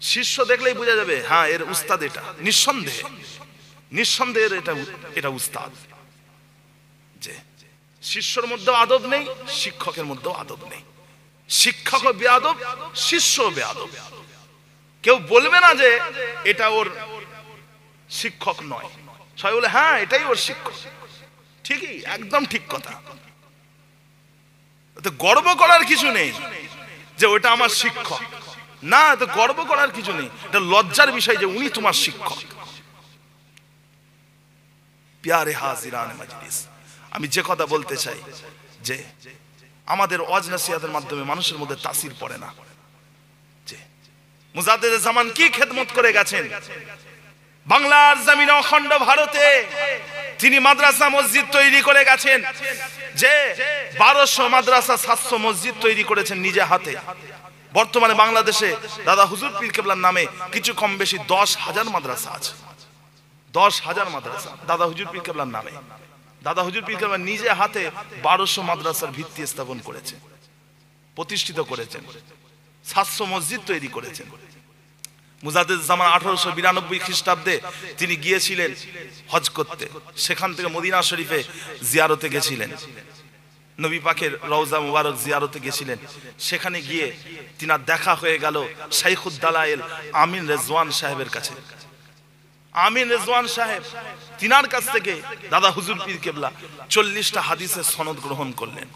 শিষ্য দেখলেই বোঝা যাবে হ্যাঁ এর উস্তাদ এটা, নিঃসন্দেহে এটা উস্তাদ। যে শিষ্যর মধ্যেও আদব নেই, শিক্ষকের মধ্যেও আদব নেই। শিক্ষক বেয়াদব, শিষ্য বেয়াদব। কেউ বলবে না যে এটা ওর শিক্ষক নয়, সবাই বলে হ্যাঁ এটাই ওর শিক্ষক। ঠিকই, একদম ঠিক কথা। তো গর্ব করার কিছু নেই যে ওটা আমার শিক্ষক, না, তো গর্ব করার কিছু নেই, এটা লজ্জার বিষয় যে উনি তোমার শিক্ষক। প্যারে হাজিরান মজলিস, আমি যে কথা বলতে চাই যে আমাদের ওয়াজ নসিহতের মাধ্যমে মানুষের মধ্যে তাসির পড়ে না। যে মুজাদ্দিদ জামান কি খেদমত করে গেছেন বাংলার জমিনে, অখণ্ড ভারতে তিনি মাদ্রাসা মসজিদ তৈরি করে গেছেন, যে 1200 মাদ্রাসা 700 মসজিদ তৈরি করেছেন নিজে হাতে। বর্তমানে বাংলাদেশে দাদা হুজুর পীর কেবলার নামে কিছু কম বেশি 10,000 মাদ্রাসা আছে। 10,000 মাদ্রাসা দাদা হুজুর পীর কেবলার নামে। দাদা হুজুর পীর কেবলা নিজে হাতে 1200 মাদ্রাসার ভিত্তি স্থাপন করেছেন, প্রতিষ্ঠিত করেছেন, 700 মসজিদ তৈরি করেছেন। মুজাদ্দিদ জামান 1892 খ্রিস্টাব্দে তিনি গিয়েছিলেন হজ করতে, সেখান থেকে মদিনা শরীফে জিয়ারতে গেছিলেন, নবী পাকের রওজা মুবারক জিয়ারতে গেছিলেন। সেখানে গিয়ে তিনার দেখা হয়ে গেল শাইখুদ দালায়েল আমিন রেজওয়ান সাহেবের কাছে। আমিন রেজওয়ান সাহেব তিনার কাছ থেকে দাদা হুজুর পীর কেবলা 40টা হাদিসের সনদ গ্রহণ করলেন।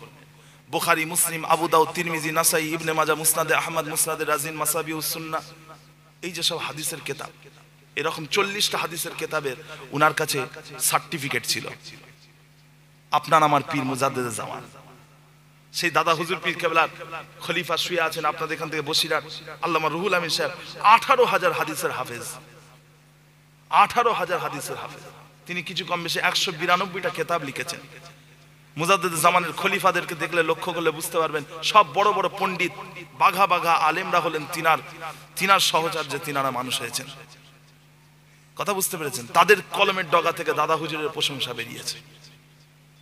বুখারী, মুসলিম, আবু দাউদ, তিরমিজি, নাসাই, ইবনে মাজাহ, মুসনাদে আহমদ, মুসনাদে রাজিন, মাসাবিউস সুন্নাহ, এই যে সব হাদিসের কিতাব, এরকম 40টা হাদিসের কিতাবের উনার কাছে সার্টিফিকেট ছিল। আপনার আমার পীর মুজাদ্দিদ জামান, সেই দাদা হুজুর পীর কেবলার খলিফা শুয়ে আছেন আপনাদের এখান থেকে বসিরহাট, আল্লামা রুহুল আমিন সাহেব 18,000 হাদিসের হাফেজ, 18,000 হাদিসের হাফেজ। তিনি কিছু কম বেশি 192টা কিতাব লিখেছেন। মুজাদ্দিদ জামানের খলিফাদেরকে দেখলে লক্ষ্য করলে বুঝতে পারবেন সব বড় বড় পণ্ডিত, বাঘা বাঘা আলেমরা হলেন তিনার সহচর্যে তিনারা মানুষ হয়েছেন। কথা বুঝতে পেরেছেন? তাদের কলমের ডগা থেকে দাদা হুজুরের প্রশংসা বেরিয়েছে,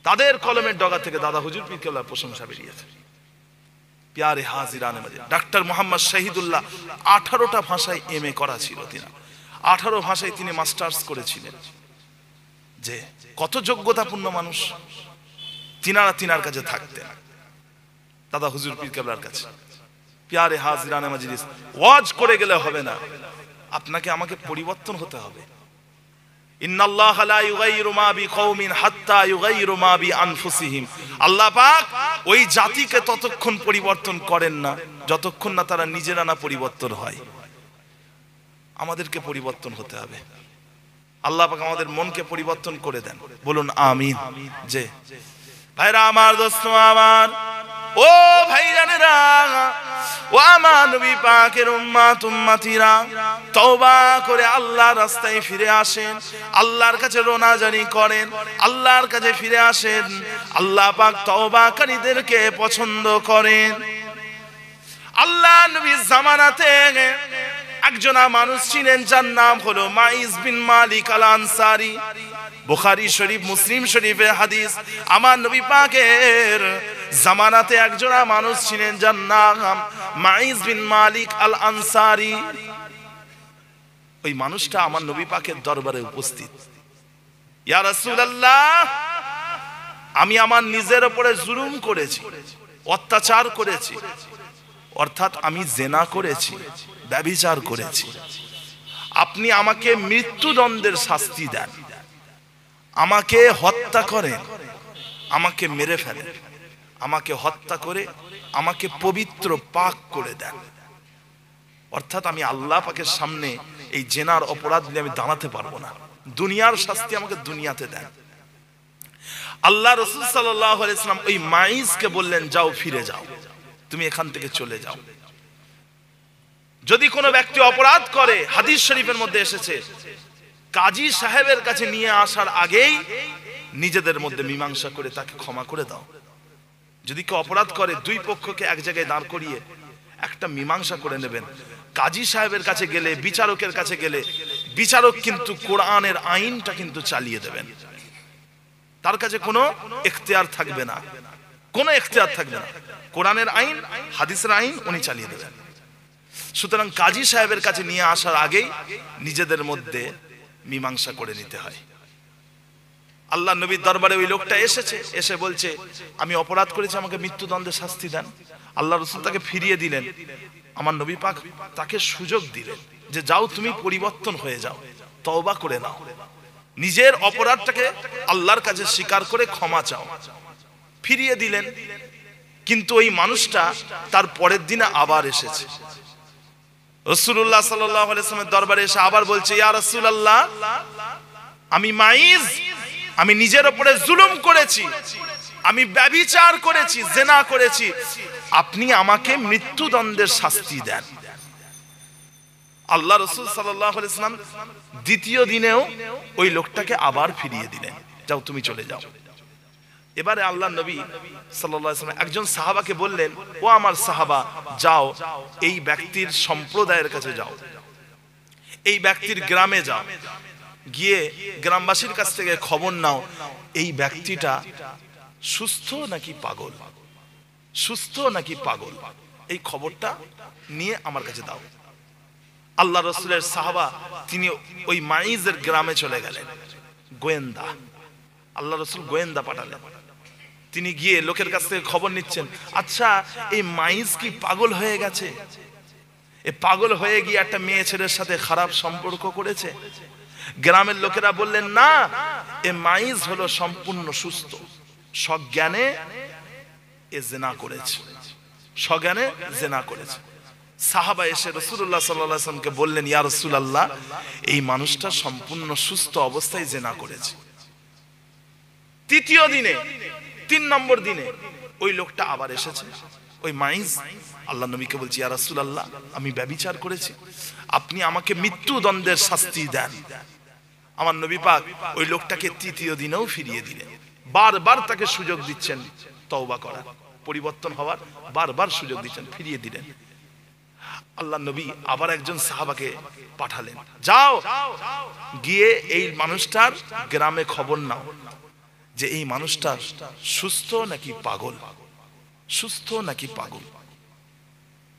তাদের কলমের ডগা থেকে দাদা হুজুর পীর কেবলার প্রশংসা বেরিয়েছে। প্যারে হাজিরান মজলিস, ডাক্তার মোহাম্মদ শহীদুল্লাহ 18টা ভাষায় MA করা ছিল, তিনি 18 ভাষায় তিনি মাস্টার্স করেছিলেন। যে কত যোগ্যতাপূর্ণ মানুষ, তিনার কাছে থাকতেন দাদা হুজুর পীর কেবলার কাছে। প্যারে হাজিরান মজলিস, ওয়াজ করে গেলে হবে না, আপনাকে আমাকে পরিবর্তন হতে হবে। ইন্নাল্লাহ লা ইউগাইরু মা বিকওমিন হাত্তা ইউগাইরু মা বিআনফুসিহিম, আল্লাহ পাক ওই জাতিকে ততক্ষণ পরিবর্তন করেন না যতক্ষণ না তারা নিজেরা না পরিবর্তন হয়। আমাদেরকে পরিবর্তন হতে হবে। আল্লাহ পাক আমাদের মনকে পরিবর্তন করে দেন, বলুন আমিন। যে ভাইরা আমার, দোস্ত আমার, ও ভাইজানেরা, ও আমার নবী পাকের উম্মত উম্মতিরা, তওবা করে আল্লাহর রাস্তায় ফিরে আসেন, আল্লাহর কাছে রোনাজানি করেন, আল্লাহর কাছে ফিরে আসেন। আল্লাহ পাক তওবাকারীদেরকে পছন্দ করেন। আল্লাহ নবীর জামানাতে একজন মানুষ ছিলেন যার নাম হলো মাইজ বিন মালিক আল আনসারী। বুখারী শরীফ, মুসলিম শরীফের হাদিস। আমার নবী পাকের জামানাতে একজন মানুষ ছিলেন যার নাম মাইজ বিন মালিক আল আনসারী। ওই মানুষটা আমার নবী পাকের দরবারে উপস্থিত। ইয়া রাসূলুল্লাহ, আমি আমার নিজের উপরে জুলুম করেছি, অত্যাচার করেছি, অর্থাৎ আমি জিনা করেছি, ব্যভিচার করেছি, আপনি আমাকে মৃত্যুদণ্ডের শাস্তি দেন, আমাকে হত্যা করেন, আমাকে মেরে ফেলেন, আমাকে হত্যা করে আমাকে পবিত্র পাক করে দেন। অর্থাৎ আমি আল্লাহ পাকের সামনে এই জেনার অপরাধ নিয়ে আমি দাঁড়াতে পারবো না, দুনিয়ার শাস্তি আমাকে দুনিয়াতে দেন। আল্লাহ রাসূল সাল্লাল্লাহু আলাইহি ওয়াসাল্লাম ওই মাইজকে বললেন, যাও, ফিরে যাও, তুমি এখান থেকে চলে যাও। যদি কোনো ব্যক্তি অপরাধ করে, হাদিস শরীফের মধ্যে এসেছে, কাজী সাহেবের কাছে নিয়ে আসার আগেই নিজেদের মধ্যে মীমাংসা করে তাকে ক্ষমা করে দাও। যদি কেউ অপরাধ করে, দুই পক্ষকে এক জায়গায় দাঁড় করিয়ে একটা মীমাংসা করে নেবেন। কাজী সাহেবের কাছে গেলে, বিচারকের কাছে গেলে, বিচারক কিন্তু কোরআনের আইনটা কিন্তু চালিয়ে দেবেন, তার কাছে কোনো এখতিয়ার থাকবে না, কোনো এখতিয়ার থাকবে না। কোরআনের আইন, হাদিসের আইন উনি চালিয়ে দেবেন। সুতরাং কাজী সাহেবের কাছে নিয়ে আসার আগেই নিজেদের মধ্যে মীমাংসা করে নিতে হয়। আল্লাহ নবীর দরবারে ওই লোকটা এসেছে, এসে বলছে আমি অপরাধ করেছি, আমাকে মৃত্যুদণ্ডের শাস্তি দেন। আল্লাহ রাসূল তাকে ফিরিয়ে দিলেন। আমার নবী পাক তাকে সুযোগ দিলেন যে যাও তুমি পরিবর্তন হয়ে যাও, তওবা করে নাও, নিজের অপরাধটাকে আল্লাহর কাছে স্বীকার করে ক্ষমা চাও। ফিরিয়ে দিলেন। কিন্তু ওই মানুষটা তার পরের দিনে আবার এসেছে রাসূলুল্লাহ সাল্লাল্লাহু আলাইহি ওয়াসাল্লামের দরবারে এসে আবার বলছে, ইয়া রাসূলুল্লাহ, আমি মাইজ, আমি নিজের উপরে জুলুম করেছি, আমি ব্যভিচার করেছি, জিনা করেছি, আপনি আমাকে মৃত্যুদণ্ডের শাস্তি দেন। আল্লাহ রাসূল সাল্লাল্লাহু আলাইহি ওয়াসাল্লাম দ্বিতীয় দিনেও ওই লোকটাকে আবার ফিরিয়ে দিলেন, যাও তুমি চলে যাও। এবারে আল্লাহ নবী সাল্লাল্লাহু আলাইহি ওয়াসাল্লাম একজন সাহাবাকে বললেন, ও আমার সাহাবা, যাও এই ব্যক্তির সম্প্রদায়ের কাছে যাও, এই ব্যক্তির গ্রামে যাও, গিয়ে গ্রামবাসীর কাছ থেকে খবর নাও এই ব্যক্তিটা সুস্থ নাকি পাগল, সুস্থ নাকি পাগল, এই খবরটা নিয়ে আমার কাছে দাও। আল্লাহ রাসূলের সাহাবা তিনি ওই মাইজের গ্রামে চলে গেলেন। গোয়েন্দা, আল্লাহ রাসূল গোয়েন্দা পাঠালেন। তিনি গিয়ে লোকের কাছ থেকে খবর নিচ্ছেন, আচ্ছা এই মাইজ কি পাগল হয়ে গেছে? এ পাগল হয়ে গিয়ে একটা মেয়ে ছেলের সাথে খারাপ সম্পর্ক করেছে? গ্রামের লোকেরা বললেন, না, এ মাইজ হলো সম্পূর্ণ সুস্থ, সজ্ঞানে এ জিনা করেছে, সজ্ঞানে জিনা করেছে। সাহাবা এসে রাসূলুল্লাহ সাল্লাল্লাহু আলাইহি ওয়াসাল্লামকে বললেন, ইয়া রাসূলুল্লাহ, এই মানুষটা সম্পূর্ণ সুস্থ অবস্থায় জিনা করেছে। তৃতীয় দিনে, 3 নম্বর দিনে ওই লোকটা আবার এসেছে, ওই মাইজ। আল্লাহ নবীকে বলছি, ইয়া রাসূলুল্লাহ, আমি ব্যভিচার করেছি, আপনি আমাকে মৃত্যুদণ্ডের শাস্তি দেন। আমার নবী পাক ওই লোকটাকে তৃতীয় দিনেও ফিরিয়ে দিলেন। বারবার তাকে সুযোগ দিচ্ছেন তওবা করার, পরিবর্তন হওয়ার, বারবার সুযোগ দিচ্ছেন, ফিরিয়ে দিলেন। আল্লাহ নবী আবার একজন সাহাবাকে পাঠালেন, যাও গিয়ে এই মানুষটার গ্রামে খবর নাও যে এই মানুষটা সুস্থ নাকি পাগল, সুস্থ নাকি পাগল।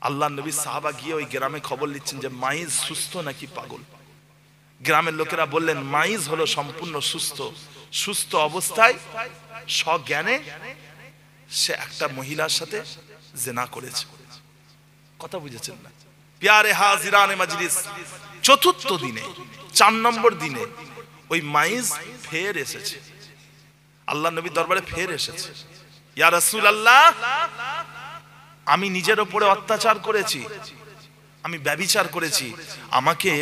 আল্লাহ নবী সাহাবা গিয়ে ওই গ্রামে খবর নিচ্ছেন যে মাইজ সুস্থ নাকি পাগল। গ্রামের লোকেরা বললেন, মাইজ হলো সম্পূর্ণ সুস্থ, সুস্থ অবস্থায় সজ্ঞানে সে একটা মহিলার সাথে জিনা করেছে। কথা বুঝেছেন না? প্যারে হাজিরানে মজলিস, চতুর্থ দিনে, 4 নম্বর দিনে ওই মাইজ ফের এসেছে, আল্লাহ নবীর দরবারে ফের এসেছে। ইয়া রাসূলুল্লাহ, আমি নিজের উপরে অত্যাচার করেছি, আমি ব্যভিচার করেছি, আমাকে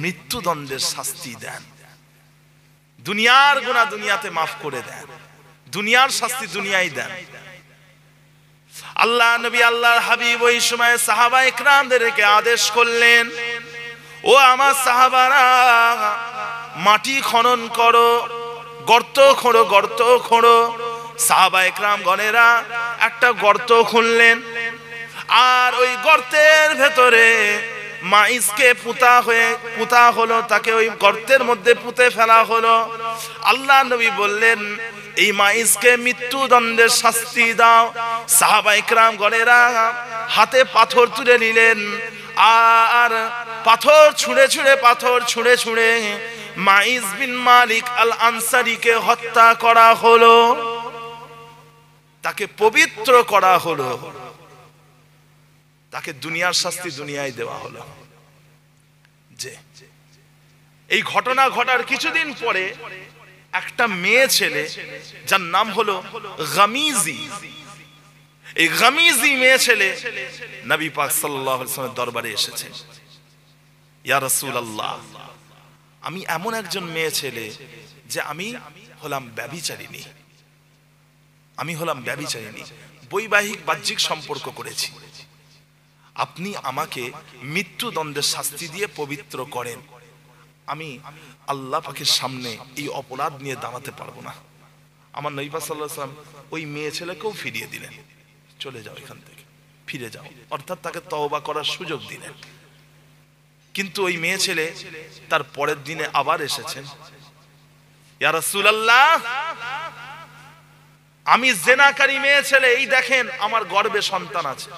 মৃত্যুদণ্ডের শাস্তি দেন, দুনিয়ার গুনাহ দুনিয়াতে মাফ করে দেন, দুনিয়ার শাস্তি দুনিয়ায় দেন। আল্লাহ নবী, আল্লাহর হাবিব ওই সময় সাহাবা ইকরামদেরকে আদেশ করলেন, ও আমার সাহাবারা, মাটি খনন করো, গর্ত খোঁড়ো, গর্ত খোঁড়ো। সাহাবা ইকরাম গণেরা একটা গর্ত খুঁড়লেন, আর ওই গর্তের ভেতরে মাইজকে পুঁতা হলো, তাকে ওই গর্তের মধ্যে পুঁতে ফেলা হলো। আল্লাহ নবী বললেন, এই মাইজকে মৃত্যুদণ্ডের শাস্তি দাও। সাহাবা ইকরাম গণেরা হাতে পাথর তুলে নিলেন, আর পাথর ছুঁড়ে ছুঁড়ে মাইজ বিন মালিক আল আনসারীকে হত্যা করা হলো, তাকে পবিত্র করা হলো, তাকে দুনিয়ার শাস্তি দুনিয়ায় দেওয়া হলো। যে এই ঘটনা ঘটার কিছুদিন পরে একটা মেয়ে ছেলে, যার নাম হলো গামিজি, এই গামিজি মেয়ে ছেলে নবী পাক সাল্লাল্লাহু আলাইহি ওয়াসাল্লামের দরবারে এসেছে। ইয়া রাসূলুল্লাহ, আমি এমন একজন মেয়ে ছেলে যে আমি হলাম ব্যভিচারিণী, আমি হলাম ব্যভিচারিণী, বৈবাহিক বাহ্যিক সম্পর্ক করেছি, আপনি আমাকে মৃত্যুদণ্ডের শাস্তি দিয়ে পবিত্র করেন। আমি আল্লাহ পাকের সামনে এই অপরাধ নিয়ে দাঁড়াতে পারবো না। আমার নবী পাক সাল্লাল্লাহু আলাইহি ওয়াসাল্লাম ওই মেয়ে ছেলেকেও ফিরিয়ে দিলেন, চলে যাও এখান থেকে, ফিরে যাও, অর্থাৎ তাকে তওবা করার সুযোগ দিলেন। কিন্তু ওই মেয়ে ছেলে তার পরের দিনে আবার এসেছেন, ইয়া রাসূলুল্লাহ, আমি জিনাকারী মেয়ে ছেলে, এই দেখেন আমার গর্ভে সন্তান আছে,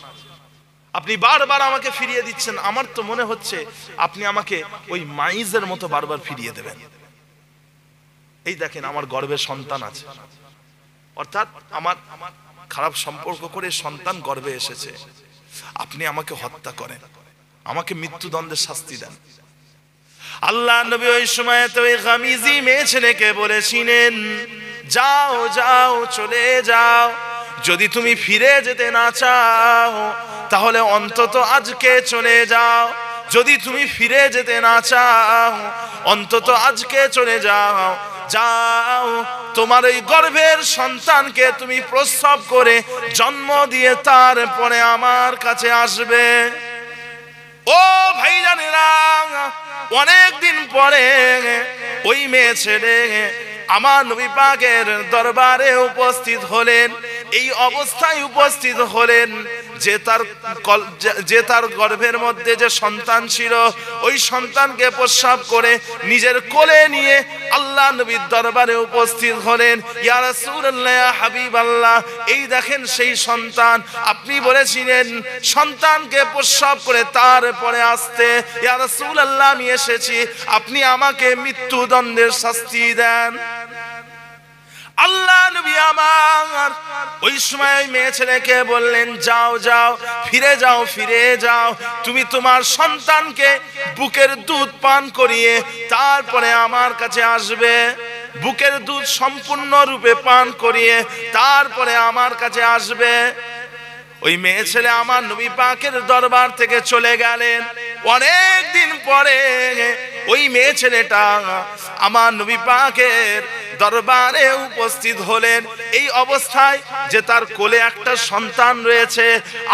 আপনি বারবার আমাকে ফিরিয়ে দিচ্ছেন, আমার তো মনে হচ্ছে আপনি আমাকে ওই মাইজের মতো বারবার ফিরিয়ে দেবেন। এই দেখেন আমার গর্ভে সন্তান আছে, অর্থাৎ আমার খারাপ সম্পর্ক করে সন্তান গর্ভে এসেছে, আপনি আমাকে হত্যা করেন, আমাকে মৃত্যুদণ্ডের শাস্তি দেন। আল্লাহ নবী ওই সময় তো ওই গামিজি মেয়ে ছেলেকে বলেছিলেন, যাও যাও চলে যাও, যদি তুমি ফিরে যেতে না চাও তাহলে অন্তত আজকে চলে যাও, যদি তুমি ফিরে যেতে না চাও অন্তত আজকে চলে যাও, যাও তোমার এই গর্ভের সন্তানকে তুমি প্রসব করে জন্ম দিয়ে তারপরে আমার কাছে আসবে। ও ভাইজানেরা, অনেক দিন পরে ওই মেয়ে ছেলে আমার নবী পাকের দরবারে উপস্থিত হলেন। এই অবস্থায় উপস্থিত হলেন যে তার গর্ভের মধ্যে যে সন্তান ছিল, ওই সন্তানকে প্রসব করে নিজের কোলে নিয়ে আল্লাহ নবীর দরবারে উপস্থিত হলেন। ইয়া রাসূলুল্লাহ, ইয়া হাবিবাল্লাহ, এই দেখেন সেই সন্তান, আপনি বলেছিলেন সন্তানকে প্রসব করে তারপরে আসতে। ইয়া রাসূলুল্লাহ, আমি এসেছি, আপনি আমাকে মৃত্যুদণ্ডের শাস্তি দেন। আল্লাহ নবী আমার ওই সময় মেয়ে ছেলেকে বললেন, যাও যাও ফিরে যাও, ফিরে যাও, তুমি তোমার সন্তানকে বুকের দুধ পান করিয়ে তারপরে আমার কাছে আসবে, বুকের দুধ সম্পূর্ণ রূপে পান করিয়ে তারপরে আমার কাছে আসবে। ওই মেয়ে ছেলে আমার নবী পাকের দরবার থেকে চলে গেলেন। অনেক দিন পরে ওই মেয়ে ছেলেটা আমার নবী পাকের দরবারে উপস্থিত হলেন। এই অবস্থায় যে তার কোলে একটা সন্তান রয়েছে,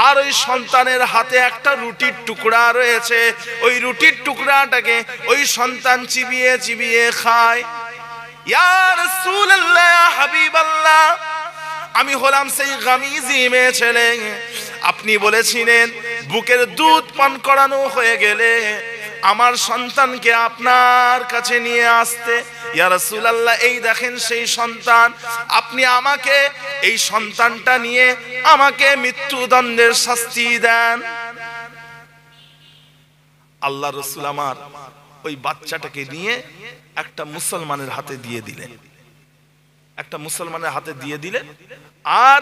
আর ওই সন্তানের হাতে একটা রুটির টুকরা রয়েছে, ওই রুটির টুকরাটাকে ওই সন্তান চিবিয়ে চিবিয়ে খায়। ইয়া রাসূলুল্লাহ, ইয়া হাবিবাল্লাহ, আমি হলাম সেই গামিজি মেয়ে ছেলে, আপনি বলেছিলেন বুকের দুধ পান করানো হয়ে গেলে আমার সন্তানকে আপনার কাছে নিয়ে আসতে। ইয়া রাসূলুল্লাহ, এই দেখেন সেই সন্তান, আপনি আমাকে এই সন্তানটা নিয়ে আমাকে মৃত্যুদণ্ডের শাস্তি দেন। আল্লাহ রাসূল আমার ওই বাচ্চাটাকে নিয়ে একটা মুসলমানের হাতে দিয়ে দিলেন, একটা মুসলমানের হাতে দিয়ে দিলেন। আর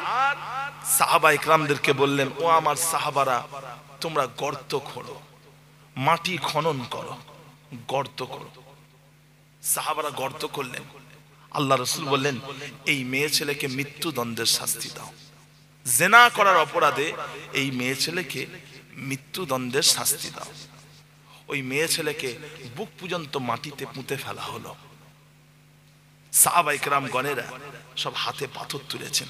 সাহাবা ইকরামদেরকে বললেন, ও আমার সাহাবারা, তোমরা গর্ত খোঁড়ো, মাটি খনন করো, গর্ত করো। সাহাবারা গর্ত করলেন। আল্লাহ রাসূল বললেন, এই মেয়ে ছেলেকে মৃত্যুদণ্ডের শাস্তি দাও, জিনা করার অপরাধে এই মেয়ে ছেলেকে মৃত্যুদণ্ডের শাস্তি দাও। ওই মেয়ে ছেলেকে বুক পর্যন্ত মাটিতে পুঁতে ফেলা হলো। সাহাবা ইকরাম গণেরা সব হাতে পাথর তুলেছেন,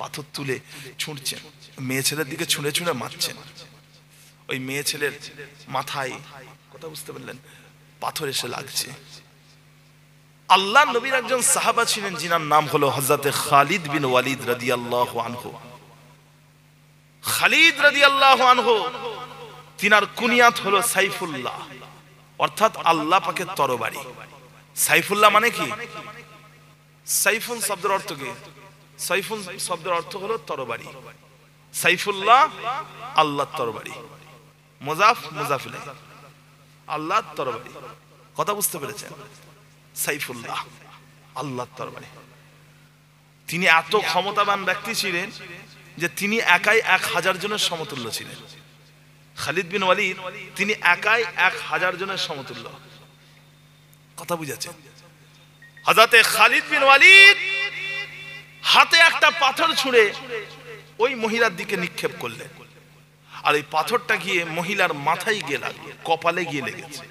পাথর তুলে ছুঁড়ছেন, মেয়ে ছেলের দিকে ছুঁড়ে ছুঁড়ে মারছেন। ওই মেয়ে ছেলের মাথায়, কথা বুঝতে পারলেন, পাথর এসে লাগছে। আল্লাহ নবীর একজন সাহাবা ছিলেন যিনার নাম হলো হযরতে খালিদ বিন ওয়ালিদ রাদিয়াল্লাহু আনহু। খালিদ রাদিয়াল্লাহু আনহু, তিনার কুনিয়াত হলো সাইফুল্লাহ, অর্থাৎ আল্লাহ পাকের তরবারি। সাইফুল্লাহ মানে কি? সাইফুন শব্দের অর্থ কি? সাইফুন শব্দের অর্থ হলো তরবারি। সাইফুল্লাহ আল্লাহর তরবারি, মুজাফ মুজাফ ইলাইহি, আল্লাহর তরবারি। কথা বুঝতে পেরেছেন? সাইফুল্লাহ আল্লাহর তরবারি। তিনি এত ক্ষমতাবান ব্যক্তি ছিলেন যে তিনি একাই 1000 জনের সমতুল্য ছিলেন। খালিদ বিন ওয়ালিদ তিনি একাই 1000 জনের সমতুল্য। কথা বুঝাচ্ছেন? হযরতে খালিদ বিন ওয়ালিদ হাতে একটা পাথর ছুঁড়ে ওই মহিলার দিকে নিক্ষেপ করলেন, আর এই পাথরটা গিয়ে মহিলার মাথায় গিয়ে লাগলো, কপালে গিয়ে লেগেছে।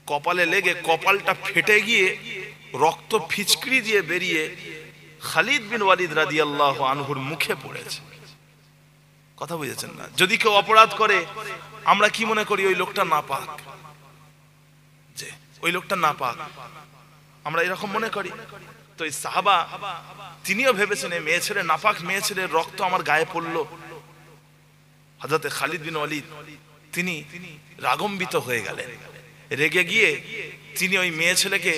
কপালে লেগে কপালটা ফেটে গিয়ে রক্ত ফিচকিরি দিয়ে বেরিয়ে খালিদ বিন ওয়ালিদ রাদিয়াল্লাহু আনহুর মুখে পড়েছে। কথা বুঝেছেন না? যদি কেউ অপরাধ করে আমরা কি মনে করি? ওই লোকটা নাপাক, যে ওই লোকটা নাপাক, আমরা এরকম মনে করি। তো এই সাহাবা তিনিও ভেবেছেন এই মেয়ে ছেলে নাপাক, মেয়ে ছেলের রক্ত আমার গায়ে পড়লো। হযরতে খালিদ বিন ওয়ালিদ তিনি রাগম্বিত হয়ে গেলেন, রেগে গিয়ে তিনি ওই মেয়ে ছেলেকে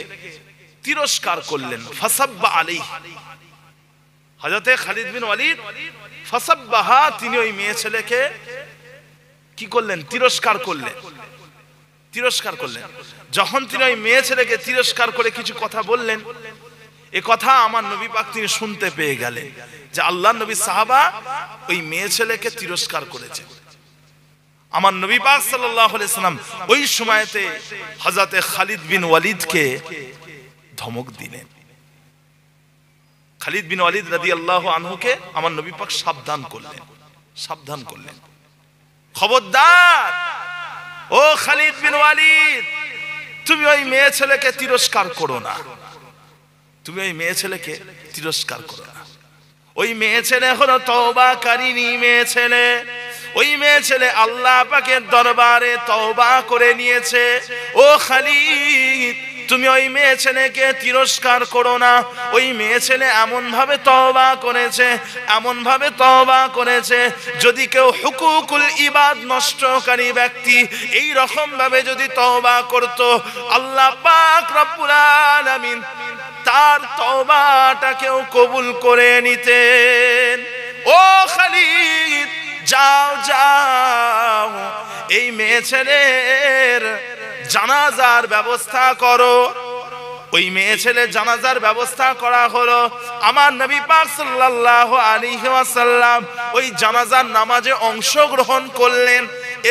তিরস্কার করলেন। ফাসাব্বা আলাইহি, হযরতে খালিদ বিন ওয়ালিদ ফাসাব্বাহা, তিনি ওই মেয়ে ছেলেকে কি করলেন? তিরস্কার করলেন। তিরস্কার করলেন। যখন তিনি ওই মেয়ে ছেলেকে তিরস্কার করে কিছু কথা বললেন, এ কথা আমার নবী পাক তিনি শুনতে পেয়ে গেলেন যে আল্লাহর নবী সাহাবা ওই মেয়ে ছেলেকে তিরস্কার করেছে। আমার নবী পাক সাল্লাল্লাহু আলাইহি সাল্লাম ওই সময়তে হযরতে খালিদ বিন ওয়ালিদকে ধমক দিলেন। খালিদ বিন ওয়ালিদ রাদিয়াল্লাহু আনহুকে আমার নবী পাক সাবধান করলেন, খবরদার ও খালিদ বিন ওয়ালিদ, তুমি ওই মেয়ে ছেলেকে তিরস্কার করো না, ওই মেয়ে ছেলে হলো তওবাকারিনী মেয়ে ছেলে। ওই মেয়ে ছেলে আল্লাহ পাকের দরবারে তওবা করে নিয়েছে। ও খালিদ, তুমি ওই মেয়ে ছেলেকে তিরস্কার করো না। ওই মেয়ে ছেলে এমন ভাবে তওবা করেছে, যদি কেউ হুকুকুল ইবাদ নষ্টকারী ব্যক্তি এই রকম ভাবে যদি তওবা করত, আল্লাহ পাক রব্বুল আলামিন তার তওবাটাকেও কবুল করে নিতেন। ও খালিদ, যাও এই মেয়ে ছেলের জানাজার ব্যবস্থা করো। ওই মেয়ে ছেলে জানাজার ব্যবস্থা করা হলো। আমার নবী পাক সাল্লাল্লাহু আলাইহি ওয়াসাল্লাম ওই জানাজার নামাজে অংশগ্রহণ করলেন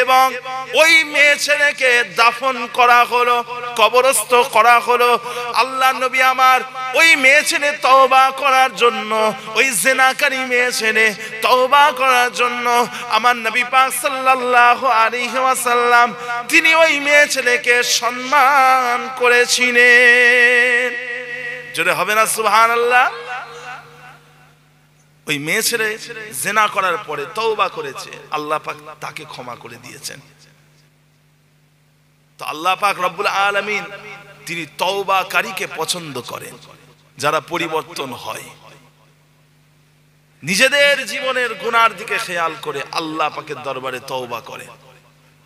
এবং ওই মেয়ে ছেলেকে দাফন করা হলো, কবরস্থ করা হলো। আল্লাহ নবী আমার ওই মেয়ে ছেলে তওবা করার জন্য, ওই জিনাকারী মেয়ে ছেলে তওবা করার জন্য আমার নবী পাক সাল্লাল্লাহু আলাইহি ওয়াসাল্লাম তিনি ওই মেয়ে ছেলেকে সম্মান করেছিলেন। জোরে হবে না সুবহানাল্লাহ? ওই মেয়ে ছেলে জিনা করার পরে তওবা করেছে, আল্লাহ পাক তাকে ক্ষমা করে দিয়েছেন। তো আল্লাহ পাক রব্বুল আলামিন তিনি তওবাকারীকে পছন্দ করেন, যারা পরিবর্তন হয়, নিজেদের জীবনের গুনার দিকে খেয়াল করে আল্লাহ পাকের দরবারে তওবা করে।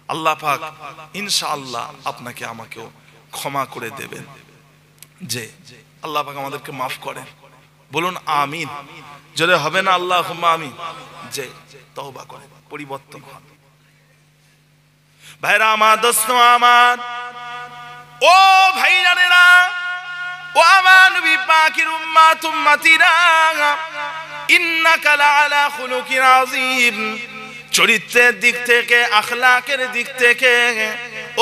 আল্লাহ পাক ইনশাআল্লাহ আপনাকে আমাকেও ক্ষমা করে দেবেন। যে আল্লাহ পাক আমাদেরকে মাফ করেন, বলুন আমিন। যদি হবে না আল্লাহুম্মা আমিন। যে তওবা করে পরিবর্তন হয়। ভাইরা আমার, দোস্ত আমার, ও ভাইরানেরা, ও আমার নবী পাকের উম্মতিরা, ইন্নাকা লাআলা খুলুকিন আযীম। চরিত্রের দিক থেকে, আখলাকের দিক থেকে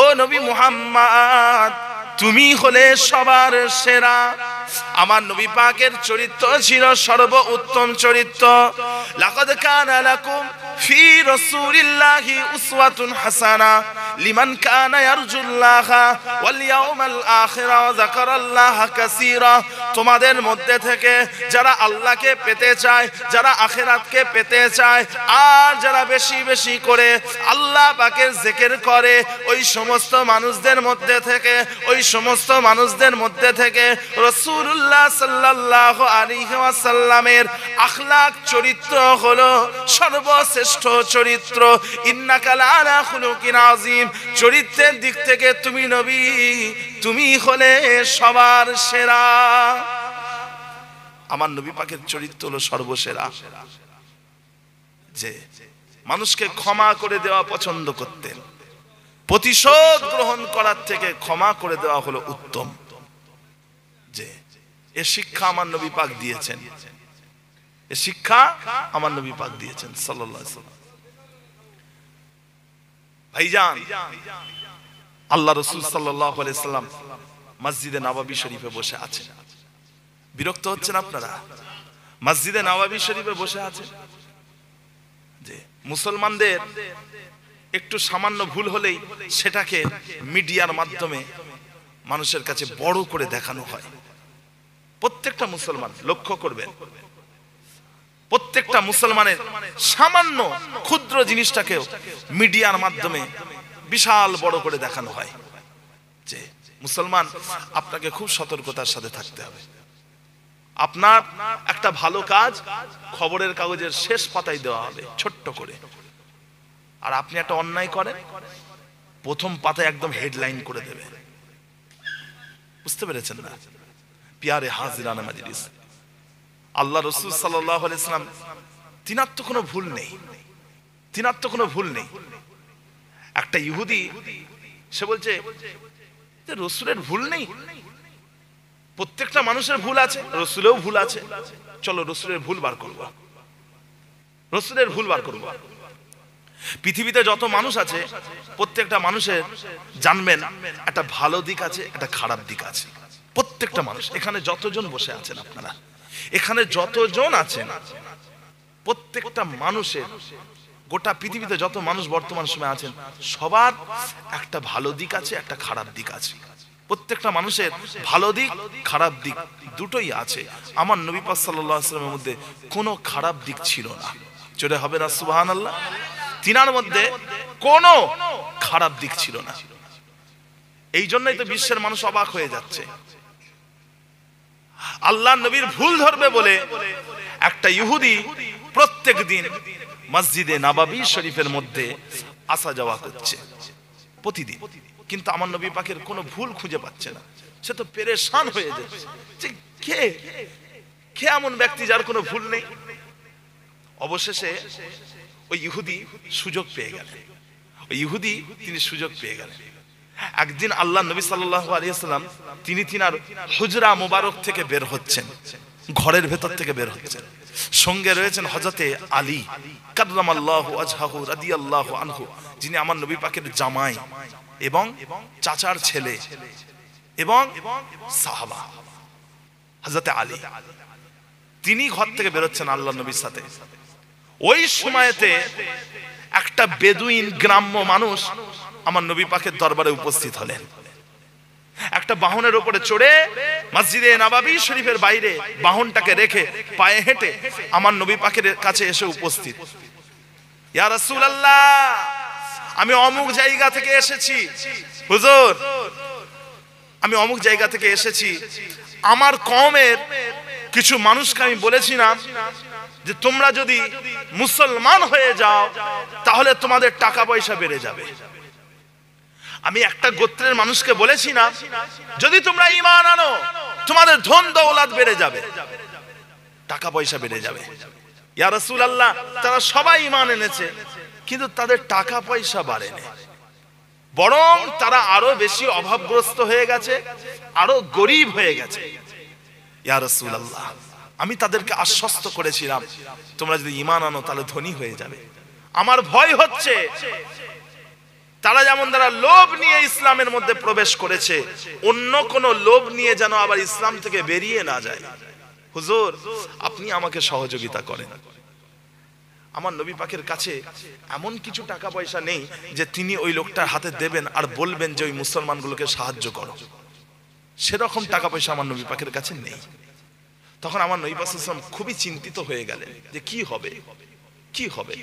ও নবী মুহাম্মদ তুমি হলে সবার সেরা। আমার নবী পাকের চরিত্র ছিল সর্বোত্তম চরিত্র। লাকাদ কানা লাকুম ফি রাসূলিল্লাহি উসওয়াতুন হাসানা লিমান কানা ইয়ারজুল্লাহা ওয়াল ইয়াউমাল আখিরা ওয়া যাকারাল্লাহা কাসীরা। তোমাদের মধ্যে থেকে যারা আল্লাহকে পেতে চায়, যারা আখিরাতকে পেতে চায়, আর যারা বেশি বেশি করে আল্লাহ পাকের জিকির করে, ওই সমস্ত মানুষদের মধ্যে থেকে রাসূলুল্লাহ সাল্লাল্লাহু আলাইহি ওয়াসাল্লামের আখলাক চরিত্র হলো সর্বশ্রেষ্ঠ চরিত্র। ইন্নাকা লাআলা খুলুকিন আযীম। চরিত্রের দিক থেকে তুমি নবী, তুমি হলে সবার সেরা। আমার নবী পাকের চরিত্র হলো সর্বসেরা। যে মানুষকে ক্ষমা করে দেওয়া পছন্দ করতেন, প্রতিশোধ গ্রহণ করার থেকে ক্ষমা করে দেওয়া হলো উত্তম। যে এ শিক্ষা আমার নবী পাক দিয়েছেন, সাল্লাল্লাহু আলাইহি ওয়াসাল্লাম। ভাইজান, আল্লাহ রাসূল সাল্লাল্লাহু আলাইহি ওয়াসাল্লাম মসজিদে নববী শরীফে বসে আছেন। বিরক্ত হচ্ছেন আপনারা? মসজিদে নববী শরীফে বসে আছেন, যে মুসলমানদের একটু সামান্য ভুল হলেই সেটাকে মিডিয়ার মাধ্যমে মানুষের কাছে বড় করে দেখানো হয়। প্রত্যেকটা মুসলমান লক্ষ্য করবেন, প্রত্যেকটা মুসলমানের সামান্য ক্ষুদ্র জিনিসটাকেও মিডিয়ার মাধ্যমে বিশাল বড় করে দেখানো হয়। যে মুসলমান, আপনাকে খুব সতর্কতার সাথে থাকতে হবে। আপনার একটা ভালো কাজ খবরের কাগজের শেষ পাতায় দেওয়া হবে ছোট্ট করে, আর আপনি একটা অন্যায় করেন, প্রথম পাতায় একদম হেডলাইন করে দেবে। বুঝতে পেরেছেন না? পিয়ারে হাজিরানা মাজলিস, আল্লাহ রাসূল সাল্লাল্লাহু আলাইহি ওয়াসাল্লাম তিনার তো কোনো ভুল নেই। একটা ইহুদি সে বলছে যে রসুলের ভুল নেই, প্রত্যেকটা মানুষের ভুল আছে, রসুলেও ভুল আছে, চলো রসুলের ভুল বার করবো, রসুলের ভুল বার করবো। পৃথিবীতে যত মানুষ আছে প্রত্যেকটা মানুষের জানবেন একটা ভালো দিক আছে, একটা খারাপ দিক আছে। প্রত্যেকটা মানুষ, এখানে যতজন বসে আছেন আপনারা, এখানে যতজন আছেন, প্রত্যেকটা মানুষের, গোটা পৃথিবীতে যত মানুষ বর্তমান সময় আছেন, সবার একটা ভালো দিক আছে, একটা খারাপ দিক আছে। প্রত্যেকটা মানুষের ভালো দিক খারাপ দিক দুটোই আছে। আমার নবী পাক সাল্লাল্লাহু আলাইহি ওয়াসাল্লামের মধ্যে কোনো খারাপ দিক ছিল না। জোরে হবে না সুবহানাল্লাহ? তিনার মধ্যে কোনো খারাপ দিক ছিল না। এই জন্যই তো বিশ্বের মানুষ অবাক হয়ে যাচ্ছে। আল্লাহ নবীর ভুল ধরবে বলে একটা ইহুদি প্রত্যেক দিন মসজিদে নববী শরীফের মধ্যে আসা যাওয়া করছে প্রতিদিন, কিন্তু আমার নবী পাকের কোনো ভুল খুঁজে পাচ্ছে না। সে তো পেরেশান হয়ে যাচ্ছে যে কে এমন ব্যক্তি যার কোনো ভুল নেই। অবশেষে ওই ইহুদি সুযোগ পেয়ে গেলেন, ওই ইহুদি তিনি সুযোগ পেয়ে গেলেন। একদিন আল্লাহ নবী সাল্লাল্লাহু আলাইহি ওয়াসাল্লাম তিনি তিনার হুজরা মুবারক থেকে বের হচ্ছেন, ঘরের ভেতর থেকে বের হচ্ছেন। সঙ্গে রয়েছেন হযরতে আলী কাররামাল্লাহু ওয়াজহাহু রাদিয়াল্লাহু আনহু, যিনি আমার নবী পাকের জামাই এবং চাচার ছেলে এবং সাহাবা হযরতে আলী। তিনি ঘর থেকে বেরোচ্ছেন আল্লাহ নবীর সাথে। ওই সময়তে একটা বেদুইন গ্রাম্য মানুষ আমার নবী পাকের দরবারে উপস্থিত হলেন। একটা বাহনের উপরে চড়ে মসজিদে নববী শরীফের বাইরে বাহনটাকে রেখে পায়ে হেঁটে আমার নবী পাকের কাছে এসে উপস্থিত। ইয়া রাসূলুল্লাহ, আমি অমুক জায়গা থেকে এসেছি হুজুর, আমি অমুক জায়গা থেকে এসেছি। আমার কওমের কিছু মানুষকে আমি বলেছিলাম যে তোমরা যদি মুসলমান হয়ে যাও তাহলে তোমাদের টাকা পয়সা বেড়ে যাবে। আমি একটা গোত্রের মানুষকে বলেছি না, যদি তোমরা ঈমান আনো তোমাদের ধন দৌলত বেড়ে যাবে, টাকা পয়সা বেড়ে যাবে। ইয়া রাসূলুল্লাহ, তারা সবাই ঈমান এনেছে, কিন্তু তাদের টাকা পয়সা বাড়েনি, বরং তারা আরো বেশি অভাবগ্রস্ত হয়ে গেছে, আরো গরিব হয়ে গেছে। ইয়া রাসূলুল্লাহ, আমি তাদেরকে আশ্বস্ত করেছিলাম তোমরা যদি ঈমান আনো তাহলে ধনী হয়ে যাবে। আমার ভয় হচ্ছে তারা যেমন তারা লোভ নিয়ে ইসলামের মধ্যে প্রবেশ করেছে, অন্য কোন লোভ নিয়ে যেন আবার ইসলাম থেকে বেরিয়ে না যায়। হুজুর, আপনি আমাকে সহযোগিতা করেন। আমার নবী পাকের কাছে এমন কিছু টাকা পয়সা নেই যে তিনি ওই লোকটার হাতে দেবেন আর বলবেন যে ওই মুসলমানগুলোকে সাহায্য করো, সেরকম টাকা পয়সা আমার নবী পাকের কাছে নেই। তখন আমার নবী পাক সাল্লাল্লাহু আলাইহি ওয়াসাল্লাম খুবই চিন্তিত হয়ে গেলেন যে কি হবে, কি হবে।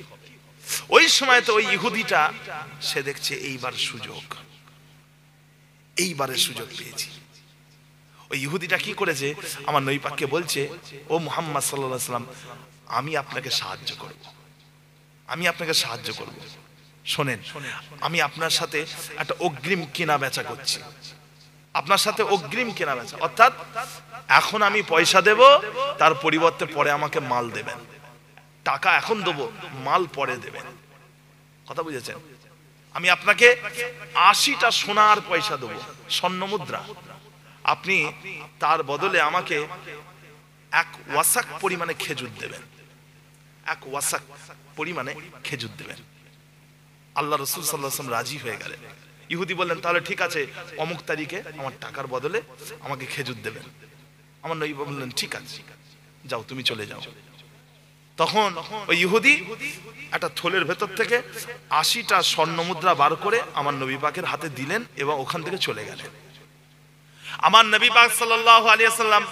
ওই সময় তো ওই ইহুদিটা সে দেখছে এইবার সুযোগ, এইবারের সুযোগ পেয়েছি। ওই ইহুদিটা কি করেছে, আমার নবী পাককে বলছে, ও মুহাম্মদ সাল্লাল্লাহু আলাইহি ওয়াসাল্লাম, আমি আপনাকে সাহায্য করব, আমি আপনাকে সাহায্য করব। শোনেন, আমি আপনার সাথে একটা অগ্রিম কেনা বেচা করছি, আপনার সাথে অগ্রিম কেনা বেচা, অর্থাৎ এখন আমি পয়সা দেব, তার পরিবর্তে পরে আমাকে মাল দেবেন। টাকা এখন দেবো, মাল পরে দেবেন। কথা বুঝেছেন? আমি আপনাকে 80টা সোনার পয়সা দেবো, স্বর্ণ মুদ্রা, আপনি তার বদলে আমাকে 1 ওয়াসাক পরিমাণে খেজুর দেবেন, 1 ওয়াসাক পরিমাণে খেজুর দেবেন। আল্লাহ রাসূল সাল্লাল্লাহু আলাইহি ওয়াসাল্লাম রাজি হয়ে গেলেন। ইহুদি বললেন, তাহলে ঠিক আছে, অমুক তারিখে আমার টাকার বদলে আমাকে খেজুর দেবেন। আমার নবী বললেন, ঠিক আছে, যাও, তুমি চলে যাও। তখন ওই ইহুদি একটা থলের ভেতর থেকে 80টা স্বর্ণ মুদ্রা বার করে আমার নবী পাকের হাতে দিলেন এবং ওখান থেকে চলে গেলেন। আমার নবী পাক সাল্লাল্লাহু আলাইহি ওয়াসাল্লাম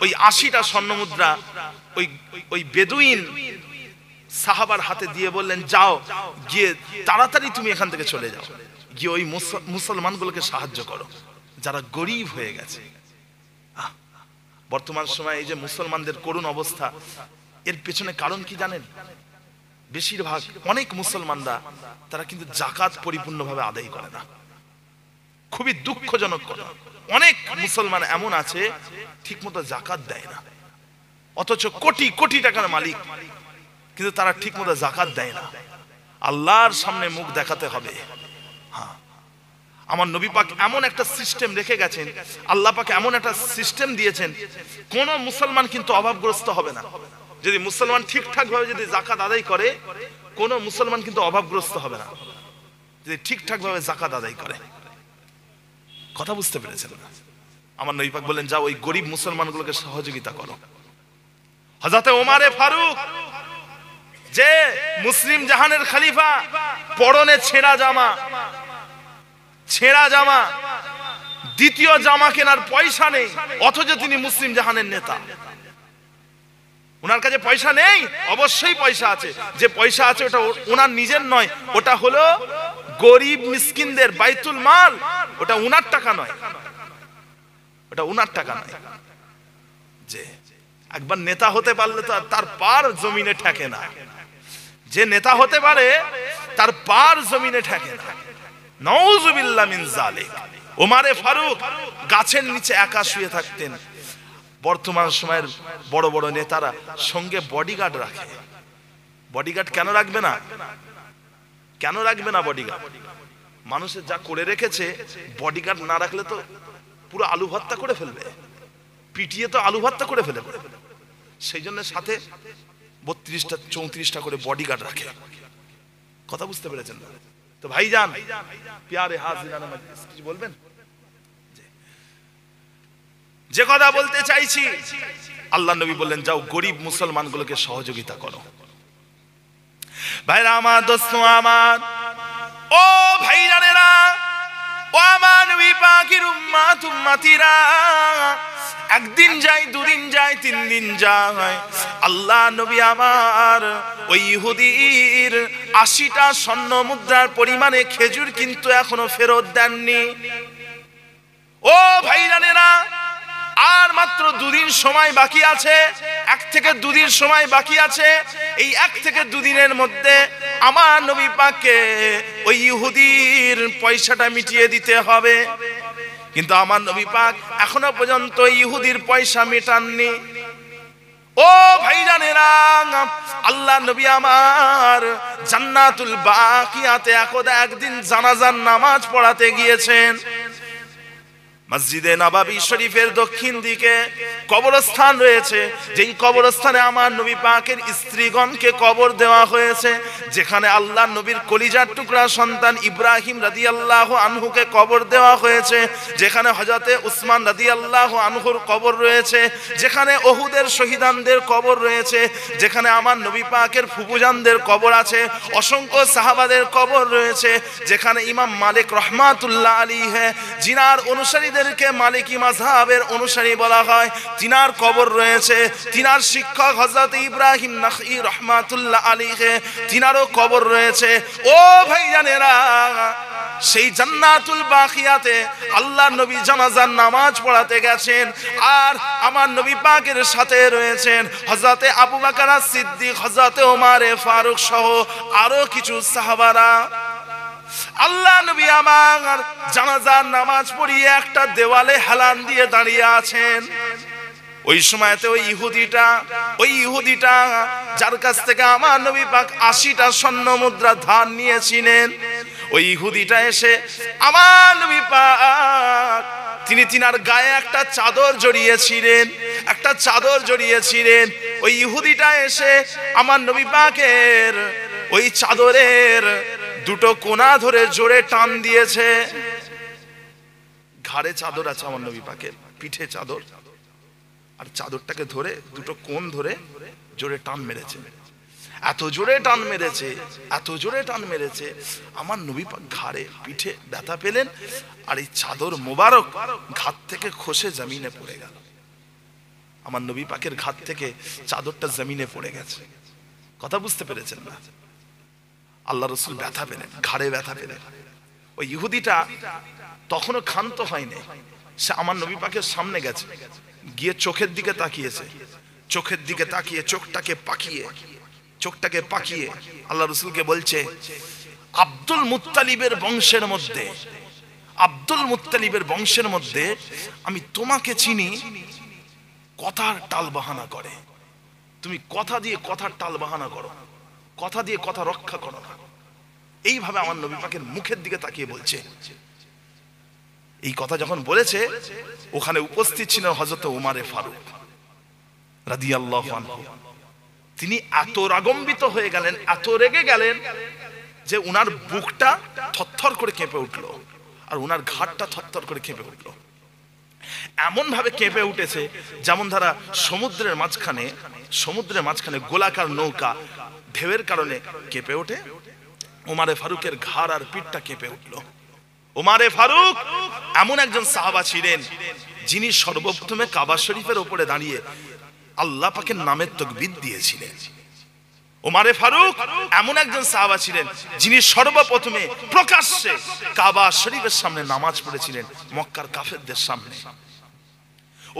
ওই 80টা স্বর্ণ মুদ্রা ওই বেদুইন সাহাবার হাতে দিয়ে বললেন, যাও, গিয়ে তাড়াতাড়ি তুমি এখান থেকে চলে যাও, গিয়ে ওই মুসলমানগুলোকে সাহায্য করো যারা গরিব হয়ে গেছে। বর্তমান সময়ে এই যে মুসলমানদের করুণ অবস্থা, এর পেছনে কারণ কি জানেন? বেশিরভাগ অনেক মুসলমানরা তারা কিন্তু জাকাত পরিপূর্ণভাবে আদায় করে না। খুবই দুঃখজনক কথা, অনেক মুসলমান এমন আছে ঠিকমতো জাকাত দেয় না, অথচ কোটি কোটি টাকার মালিক, কিন্তু তারা ঠিকমতো জাকাত দেয় না। আল্লাহর সামনে মুখ দেখাতে হবে। হ্যাঁ, আমার নবী পাক এমন একটা সিস্টেম রেখে গেছেন, আল্লাহ পাক এমন একটা সিস্টেম দিয়েছেন, কোন মুসলমান কিন্তু অভাবগ্রস্ত হবে না। যদি মুসলমান ঠিকঠাক ভাবে যদি যাকাত আদায় করে, কোন মুসলমান কিন্তু অভাবগ্রস্ত হবে না, যদি ঠিকঠাক ভাবে যাকাত আদায় করে। কথা বুঝতে পেরেছেন না? আমার নবী পাক বললেন, যাও ওই গরিব মুসলমানগুলোকে সহযোগিতা করো। হযরতে ওমরে ফারুক, যে মুসলিম জাহানের খলিফা, পরনে ছেঁড়া জামা, দ্বিতীয় জামা কেনার পয়সা নেই, অথচ তিনি মুসলিম জাহানের নেতা। ওনার কাছে পয়সা নেই, অবশ্যই পয়সা আছে। যে পয়সা আছে ওটা ওনার নিজের নয়, ওটা হলো গরিব মিসকিনদের বাইতুল মাল, ওটা ওনার টাকা নয়, ওটা ওনার টাকা নয়। যে একবার নেতা হতে পারলে তো তার পার জমিনে ঠেকে না। যে নেতা হতে পারে তার পার জমিনে ঠেকে না। নাউযুবিল্লাহ মিন যালিক। ওমরে ফারুক গাছের নিচে একা শুয়ে থাকতেন। বর্তমান সময়ের বড় বড় নেতারা সঙ্গে বডিগার্ড রাখে। বডিগার্ড কেন রাখবে না? কেন রাখবে না বডিগার্ড? মানুষের যা করে রেখেছে, বডিগার্ড না রাখলে তো পুরো আলু ভর্তা করে ফেলবে, পিটিয়ে তো আলু ভর্তা করে ফেলবে। সেই জন্য সাথে 32টা 34টা করে বডিগার্ড রাখে। কথা বুঝতে পেরেছেন? তো ভাইজান, প্যারে হাজিরান, কিছু বলবেন? যে কথা বলতে চাইছি, আল্লাহ নবী বললেন, যাও গরিব মুসলমানগুলোকে সহযোগিতা করো। ভাইরা আমার, দোস্ত আমার, ও ভাইজানেরা, ও আমার নবী পাকের উম্মত উম্মতিরা, একদিন যায়, দুদিন যায়, 3 দিন যায়, আল্লাহ নবী আমার ওই ইহুদির 80টা স্বর্ণ মুদ্রার পরিমাণে খেজুর কিন্তু এখনো ফেরত দেননি। ও ভাইজানেরা, আর মাত্র 2 দিন সময় বাকি আছে, 1 থেকে 2 দিন সময় বাকি আছে। এই 1 থেকে 2 দিনের মধ্যে আমার নবী পাককে ওই ইহুদির পয়সাটা মিটিয়ে দিতে হবে। কিন্তু আমার নবী পাক এখনো পর্যন্ত ইহুদির পয়সা মেটাননি। ও ভাইজানেরা, আল্লাহ নবী আমার জান্নাতুল বাকিয়াতে একদিন জানাজার নামাজ পড়াতে গিয়েছেন। মসজিদে নববী শরীফের দক্ষিণ দিকে কবরস্থান রয়েছে, যেই কবরস্থানে আমার নবী পাকের স্ত্রীগণকে কবর দেওয়া হয়েছে, যেখানে আল্লাহ নবীর কলিজার টুকরা সন্তান ইব্রাহিম রাদিয়াল্লাহু আনহুকে কবর দেওয়া হয়েছে, যেখানে হযরতে উসমান রাদিয়াল্লাহু আনহুর কবর রয়েছে, যেখানে উহুদের শহীদানদের কবর রয়েছে, যেখানে আমার নবী পাকের ফুফুজানদের কবর আছে, অসংখ্য সাহাবাদের কবর রয়েছে, যেখানে ইমাম মালিক রাহমাতুল্লাহ আলাইহি, জিনার অনুসারী মালিকি মাযহাবের অনুসারী বলা হয়, তিনার কবর রয়েছে। তিনার শিক্ষক হযরত ইব্রাহিম নাখঈ রাহমাতুল্লাহ আলাইহি, তিনারও কবর রয়েছে। ও ভাইজানেরা, সেই জান্নাতুল বাকিয়াতে আল্লাহর নবী জানাজার নামাজ পড়াতে গেছেন, আর আমার নবী পাকের সাথে রয়েছেন হযরতে আবু বকর সিদ্দিক, হযরতে ওমর ফারুক সহ আরো কিছু সাহাবারা। আল্লাহ নবী আমার জানাজার নামাজ পড়িয়ে একটা দেওয়ালে হেলান দিয়ে দাঁড়িয়ে আছেন। ওই সময়তে ওই ইহুদিটা যার কাছ থেকে আমার নবী পাক 80টা স্বর্ণ মুদ্রা ধার নিয়েছিলেন, ওই ইহুদিটা এসে আমার নবী পাক তিনার গায়ে একটা চাদর জড়িয়েছিলেন। ওই ইহুদিটা এসে আমার নবী পাকের ওই চাদরের 2টো কোনা ধরে জোরে টান দিয়েছে। ঘাড়ে চাদর আছে আমার নবী পাকের, পিঠে চাদর, আর চাদরটাকে ধরে 2টো কোণ ধরে জোরে টান মেরেছে। এত জোরে টান মেরেছে আমার নবী পাক ঘাড়ে পিঠে ব্যথা পেলেন, আর এই চাদর মোবারক ঘাট থেকে খসে জমিনে পড়ে গেল। আমার নবী পাকের ঘাট থেকে চাদরটা জমিনে পড়ে গেছে। কথা বুঝতে পেরেছেন না? আল্লাহ রাসূল ব্যথা পেলেন, ঘাড়ে ব্যথা পেলেন। ওই ইহুদিটা তখনও ক্ষান্ত হয়নি, সে আমার নবী পাকের সামনে গেছে, গিয়ে চোখের দিকে তাকিয়ে চোখটাকে পাকিয়ে আল্লাহ রাসূলকে বলছে, আব্দুল মুত্তালিবের বংশের মধ্যে আমি তোমাকে চিনি কথার টাল বাহানা করে। তুমি কথা দিয়ে কথার টাল বাহানা করো, কথা দিয়ে কথা রক্ষা করো না। এইভাবে আমার নবী পাকের মুখের দিকে তাকিয়ে বলছে। এই কথা যখন বলেছে, ওখানে উপস্থিত ছিলেন হযরত উমারে ফারুক রাদিয়াল্লাহু আনহু। তিনি এত রাগম্বিত হয়ে গেলেন, এত রেগে গেলেন যে উনার বুকটা থরথর করে কেঁপে উঠলো, আর উনার ঘাড়টা থরথর করে কেঁপে উঠলো। এমন ভাবে কেঁপে উঠেছে যেমন ধারা সমুদ্রের মাঝখানে গোলাকার নৌকা ঢেউয়ের কারণে কেঁপে ওঠে। উমারে ফারুকের ঘাড় আর পিঠটা কেঁপে উঠলো। উমারে ফারুক এমন একজন সাহাবা ছিলেন যিনি সর্বপ্রথমে কাবা শরীফের উপরে দাঁড়িয়ে আল্লাহ পাকের নামের তাকবীর দিয়েছিলেন। উমারে ফারুক এমন একজন সাহাবা ছিলেন যিনি সর্বপ্রথমে প্রকাশ্যে কাবা শরীফের সামনে নামাজ পড়েছিলেন মক্কার কাফেরদের সামনে।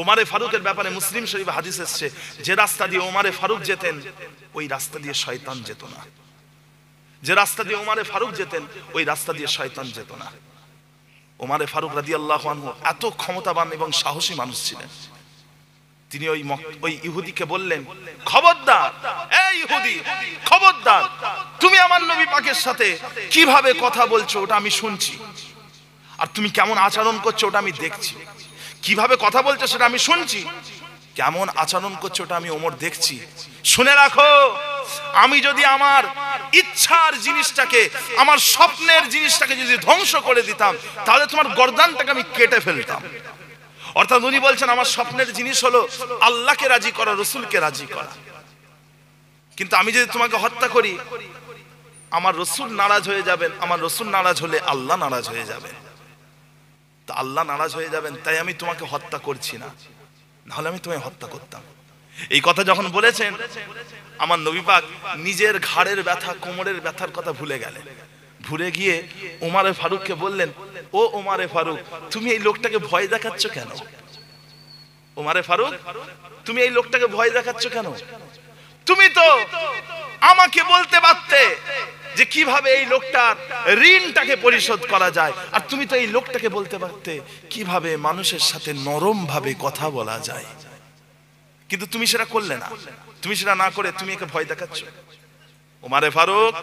উমারে ফারুকের ব্যাপারে মুসলিম শরীফে হাদিস এসেছে, যে রাস্তা দিয়ে উমারে ফারুক যেতেন ওই রাস্তা দিয়ে শয়তান যেত না। যে রাস্তা দিয়ে উমারে ফারুক যেতেন ওই রাস্তা দিয়ে শয়তান যেত না। উমারে ফারুক রাদিয়াল্লাহু আনহু এত ক্ষমতাবান এবং সাহসী মানুষ ছিলেন। তিনি ওই ইহুদিকে বললেন, খবরদার এই ইহুদি, খবরদার, তুমি আমার নবী পাকের সাথে কিভাবে কথা বলছো ওটা আমি শুনছি, আর তুমি কেমন আচরণ করছো ওটা আমি দেখছি। কিভাবে কথা বলছো সেটা আমি শুনছি, কেমন আচরণ করছো ওটা আমি ওমর দেখছি। শুনে রাখো, আমি যদি আমার ইচ্ছার জিনিসটাকে, আমার স্বপ্নের জিনিসটাকে যদি ধ্বংস করে দিতাম তাহলে তোমার গর্দানটাকে আমি কেটে ফেলতাম। অর্থাৎ উনি বলছেন আমার স্বপ্নের জিনিস হলো আল্লাহকে রাজি করা, রসুলকে রাজি করা। কিন্তু আমি যদি তোমাকে হত্যা করি আমার রসুল নারাজ হয়ে যাবেন, আমার রসুল নারাজ হলে আল্লাহ নারাজ হয়ে যাবেন, তা আল্লাহ নারাজ হয়ে যাবেন, তাই আমি তোমাকে হত্যা করছি না, নাহলে আমি তোমায় হত্যা করতাম। এই কথা যখন বলেছেন আমার নবী পাক নিজের ঘাড়ের ব্যথা, কোমরের ব্যথার কথা ভুলে গেলেন। ভুলে গিয়ে উমারে ফারুককে বললেন, ও উমারে ফারুক, তুমি এই লোকটাকে ভয় দেখাচ্ছ কেন? উমারে ফারুক, তুমি এই লোকটাকে ভয় দেখাচ্ছ কেন? তুমি তো আমাকে বলতে পারতে যে কিভাবে এই লোকটার ঋণটাকে পরিশোধ করা যায়, আর তুমি তো এই লোকটাকে বলতে পারতে কিভাবে মানুষের সাথে নরম ভাবে কথা বলা যায়, কিন্তু তুমি সেটা করলে না। তুমি সেটা না করে তুমি একে ভয় দেখাচ্ছ। উমারে ফারুক,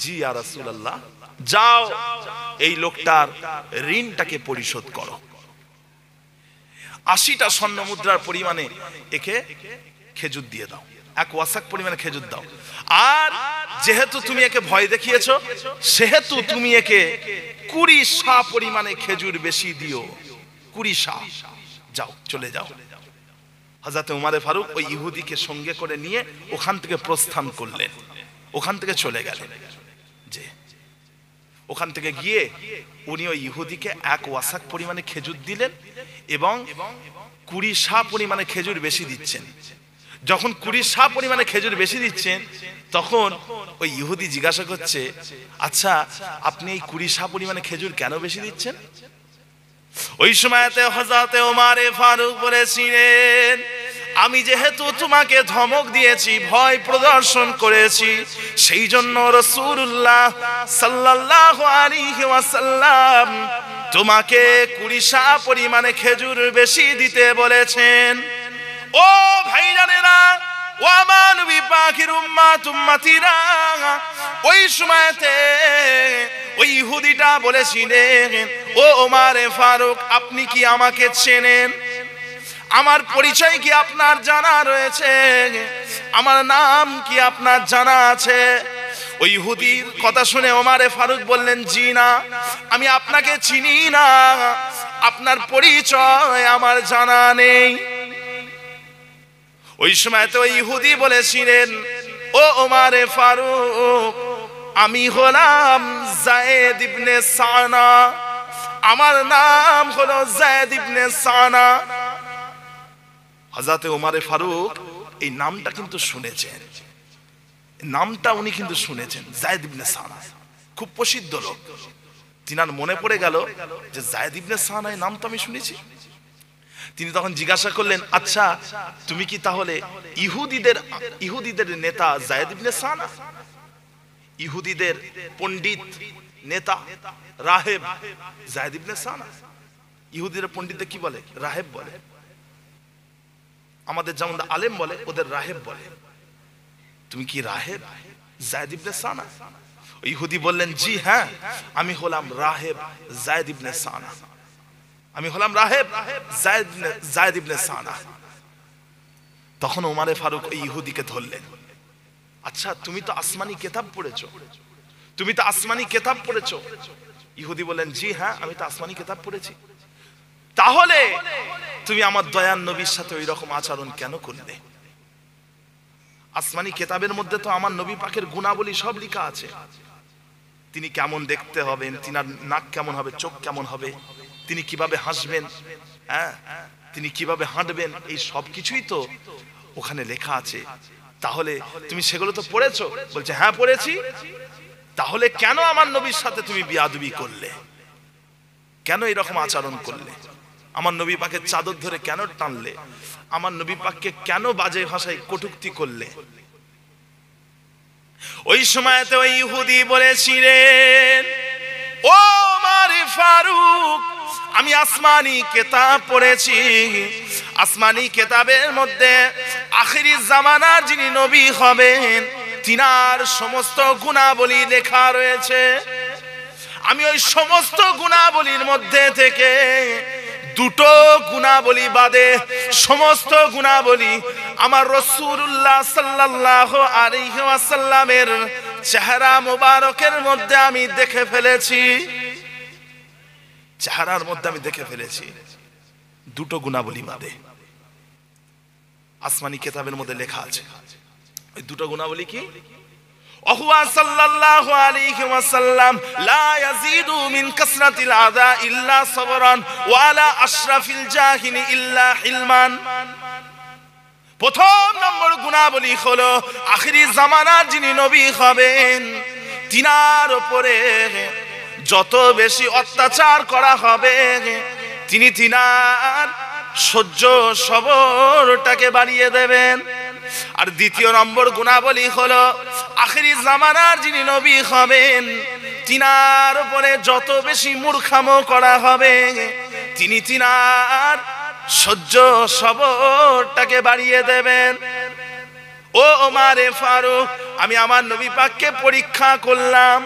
জি ইয়া রাসূলুল্লাহ, যাও এই লোকটার ঋণটাকে পরিশোধ করো। 80টা স্বর্ণ মুদ্রার পরিমাণে একে খেজুর দিয়ে দাও, 1 ওয়াসাক পরিমাণে খেজুর দাও। আর যেহেতু তুমি একে ভয় দেখিয়েছো সেহেতু তুমি একে 20 সা পরিমাণে খেজুর বেশি দিও, 20 সা। যাও, চলে যাও। হযরত উমারে ফারুক ওই ইহুদিকে সঙ্গে করে নিয়ে ওখান থেকে প্রস্থান করলেন, ওখান থেকে চলে গেলেন। যে ওখান থেকে গিয়ে উনি ওই ইহুদিকে 1 ওয়াসাক পরিমাণে খেজুর দিলেন এবং 20 সা পরিমাণে খেজুর বেশি দিচ্ছেন। যখন 20 সা পরিমাণে খেজুর বেশি দিচ্ছেন তখন ওই ইহুদি জিজ্ঞাসা করছে, আচ্ছা আপনি এই 20 সা পরিমাণে খেজুর কেন বেশি দিচ্ছেন? ওই সময়তে হযরত ওমরে ফারুক বলেছিলেন, আমি যেহেতু তোমাকে ধমক দিয়েছি, ভয় প্রদর্শন করেছি, সেই জন্য রাসূলুল্লাহ সাল্লাল্লাহু আলাইহি ওয়াসাল্লাম তোমাকে 20 সা পরিমাণে খেজুর বেশি দিতে বলেছেন। ও ভাইজানেরা, ও আমার নবী পাকের উম্মতিরা, ওই সময়তে ওই ইহুদিটা বলেছিলেন, ও ওমরে ফারুক, আপনি কি আমাকে চেনেন? আমার পরিচয় কি আপনার জানা রয়েছে? আমার নাম কি আপনার জানা আছে? ওই ইহুদির কথা শুনে ওমরে ফারুক বললেন, জি না, আমি আপনাকে চিনি না, আপনার পরিচয় আমার জানা নেই। ওই সময় তো ইহুদি বলেছিলেন, ও ওমরে ফারুক, আমি হলাম যায়েদ ইবনে সানা, আমার নাম হলো যায়েদ ইবনে সানা। হযরত ওমরে ফারুক এই নামটা কিন্তু শুনেছেন, নামটা উনি কিন্তু শুনেছেন, যায়েদ ইবনে সানা, খুব প্রসিদ্ধ লোক। তিনার মনে পড়ে গেল যে যায়েদ ইবনে সানা এই নাম তো আমি শুনেছি। তিনি তখন জিজ্ঞাসা করলেন, আচ্ছা তুমি কি তাহলে ইহুদিদের নেতা যায়েদ ইবনে সানা, ইহুদিদের পণ্ডিত নেতা রাহেব যায়েদ ইবনে সানা? ইহুদিদের পণ্ডিতদের কি বলে? রাহেব বলে। আমাদের যেমন আলেম বলে, ওদের রাহেব বলে। তুমি কি রাহেব যায়েদ ইবনে সানা? ইহুদি বললেন, জি হ্যাঁ, আমি হলাম রাহেব যায়েদ ইবনে সানা। আমি হলাম রাহেব যায়েদ ইবনে সানা। তখন ওমরে ফারুক ওই ইহুদিকে ধরলেন, আচ্ছা তুমি তো আসমানি কিতাব পড়েছো, তুমি তো আসমানি কিতাব পড়েছো। ইহুদি বলেন, জি হ্যাঁ আমি তো আসমানি কিতাব পড়েছি। তাহলে তুমি আমার দয়ার নবীর সাথে ওই রকম আচরণ কেন করলে? আসমানি কিতাবের মধ্যে তো আমার নবী পাকের গুণাবলী সব লেখা আছে। তিনি কেমন দেখতে হবেন, তিনার নাক কেমন হবে, চোখ কেমন হবে, তিনি কিভাবে হাসবেন, হ্যাঁ তিনি কিভাবে হাঁটবেন, এই সব কিছুই তো ওখানে লেখা আছে। তাহলে তুমি সেগুলো তো পড়েছো? বলছে হ্যাঁ পড়েছি। তাহলে কেন আমার নবীর সাথে তুমি বিয়াদবি করলে? কেন এরকম আচরণ করলে? আমার নবী পাকের চাদর ধরে কেন টানলে? আমার নবী পাককে কেন বাজে ভাষায় কটূক্তি করলে? ওই সময়তে ওই ইহুদি বলেছিলেন, ও ওমর ফারুক, আমি আসমানি কিতাব পড়েছি। আসমানি কিতাবের মধ্যে আখিরি জামানার যিনি নবী হবেন তিনার সমস্ত গুণাবলী লেখা রয়েছে। আমি ওই সমস্ত গুণাবলীর মধ্যে থেকে দুটো গুণাবলী বাদে সমস্ত গুণাবলী আমার রাসূলুল্লাহ সাল্লাল্লাহু আলাইহি ওয়াসাল্লামের চেহারা মোবারকের মধ্যে আমি দেখে ফেলেছি। চেহারার মধ্যে আমি দেখে ফেলেছি দুটো গুণাবলী বাদে। আসমানি কিতাবের মধ্যে লেখা আছে। ওই দুটো গুণাবলী কি? ওহুয়া সাল্লাল্লাহু আলাইহি ওয়াসাল্লাম লা ইয়াজিদু মিন কাসরাতিল আযা ইল্লা সাবরান ওয়া আলা আশরাফিল জাহিলি ইল্লা হিলমান। প্রথম নম্বর গুণাবলী হলো আখিরি জামানার যিনি নবী হবেন তিনার উপরে যত বেশি অত্যাচার করা হবে তিনি তিনার সহ্য সবরটাকে বাড়িয়ে দেবেন। আর দ্বিতীয় নম্বর গুণাবলী হলো আখিরি জামানার যিনি নবী হবেন তিনার উপরে যত বেশি মূর্খামো করা হবে তিনি তিনার সহ্য সবরটাকে বাড়িয়ে দেবেন। ও ওমরে ফারুক, আমি আমার নবী পাককে পরীক্ষা করলাম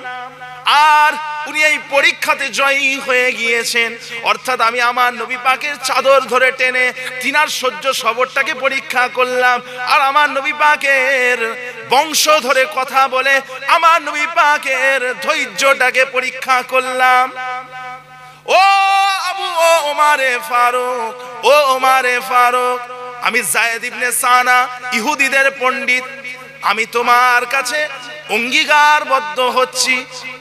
আর উনি এই পরীক্ষাতে জয়ী হয়ে গিয়েছেন। অর্থাৎ আমি আমার নবী পাকের চাদর ধরে টেনে তিনার সহ্য সবরটাকে পরীক্ষা করলাম আর আমার নবী পাকের বংশ ধরে কথা বলে আমার নবী পাকের ধৈর্যটাকে পরীক্ষা করলাম। ও আবু ও ওমরে ফারুক, ও ওমরে ফারুক, আমি যায়েদ ইবনে সানা ইহুদিদের পণ্ডিত, আমি তোমার কাছে অঙ্গীকারবদ্ধ হচ্ছি,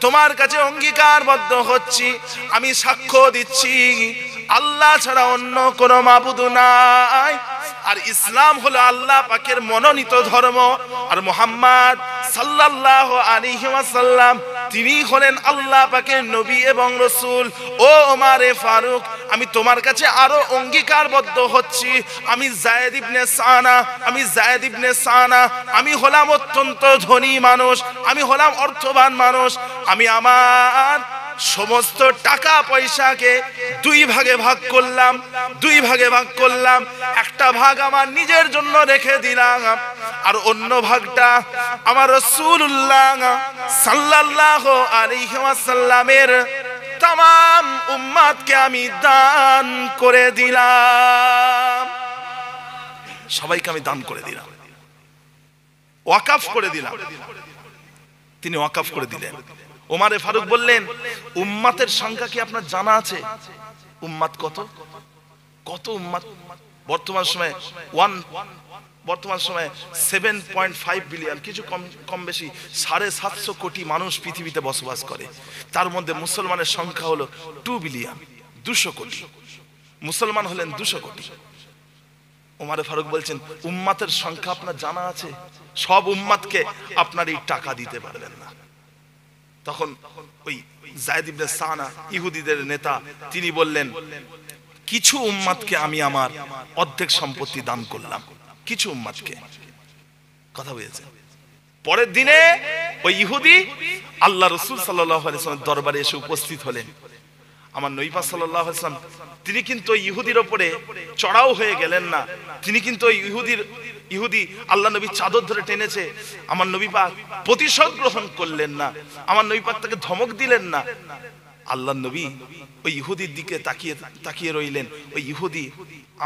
তোমার কাছে অঙ্গীকারবদ্ধ হচ্ছি, আমি সাক্ষ্য দিচ্ছি আল্লাহ ছাড়া অন্য কোনো মাবুদ নাই আর ইসলাম হলো আল্লাহ পাকের মনোনীত ধর্ম আর মুহাম্মদ সাল্লাল্লাহু আলাইহি ওয়াসাল্লাম তিনি হলেন আল্লাহ পাকের নবী এবং রাসূল। ও ওমরে ফারুক, আমি তোমার কাছে আরো অঙ্গীকারবদ্ধ হচ্ছি, আমি যায়েদ ইবনে সানা, আমি যায়েদ ইবনে সানা, আমি হলাম অত্যন্ত ধনী মানুষ, আমি হলাম অর্থবান মানুষ, আমি আমার সমস্ত টাকা পয়সাকে দুই ভাগে ভাগ করলাম, দুই ভাগে ভাগ করলাম, একটা ভাগ আমার নিজের জন্য রেখে দিলাম আর অন্য ভাগটা আমার রাসূলুল্লাহ সাল্লাল্লাহু আলাইহি ওয়াসাল্লামের तमाम উম্মতকে আমি দান করে দিলাম, সবাইকে আমি দান করে দিলাম, ওয়াকফ করে দিলাম। তিনি ওয়াকফ করে দিলেন। ওমরে ফারুক বললেন, উম্মতের সংখ্যা কি আপনার জানা আছে? উম্মত কত? কত উম্মত? বর্তমান সময়ে 7.5 বিলিয়ন, কিছু কম বেশি 750 কোটি মানুষ পৃথিবীতে বসবাস করে। তার মধ্যে মুসলমানের সংখ্যা হলো 2 বিলিয়ন, 200 কোটি। মুসলমান হলেন 200 কোটি। ওমরে ফারুক বলছেন, উম্মতের সংখ্যা আপনার জানা আছে? সব উম্মতকে আপনার এই টাকা দিতে পারবেন না। তখন ওই যায়েদ ইবনে সানা ইহুদিদের নেতা তিনি বললেন, কিছু উম্মতকে আমি আমার অর্ধেক সম্পত্তি দান করলাম, কিছু উম্মতকে। কথা বুঝেছে? পরের দিনে ওই ইহুদি আল্লাহ রাসূল সাল্লাল্লাহু আলাইহি ওয়াসাল্লামের দরবারে এসে উপস্থিত হলেন। আমার নবী পাক সাল্লাল্লাহু আলাইহি ওয়াসাল্লাম তিনি কিন্তু ওই ইহুদির উপরে চড়াও হয়ে গেলেন না। তিনি কিন্তু ওই ইহুদি আল্লাহ নবী চাদর ধরে টেনেছে, আমার নবী পাক প্রতিশোধ গ্রহণ করলেন না, আমার নবী পাক তাকে ধমক দিলেন না। আল্লাহ নবী ওই ইহুদির দিকে তাকিয়ে রইলেন। ওই ইহুদি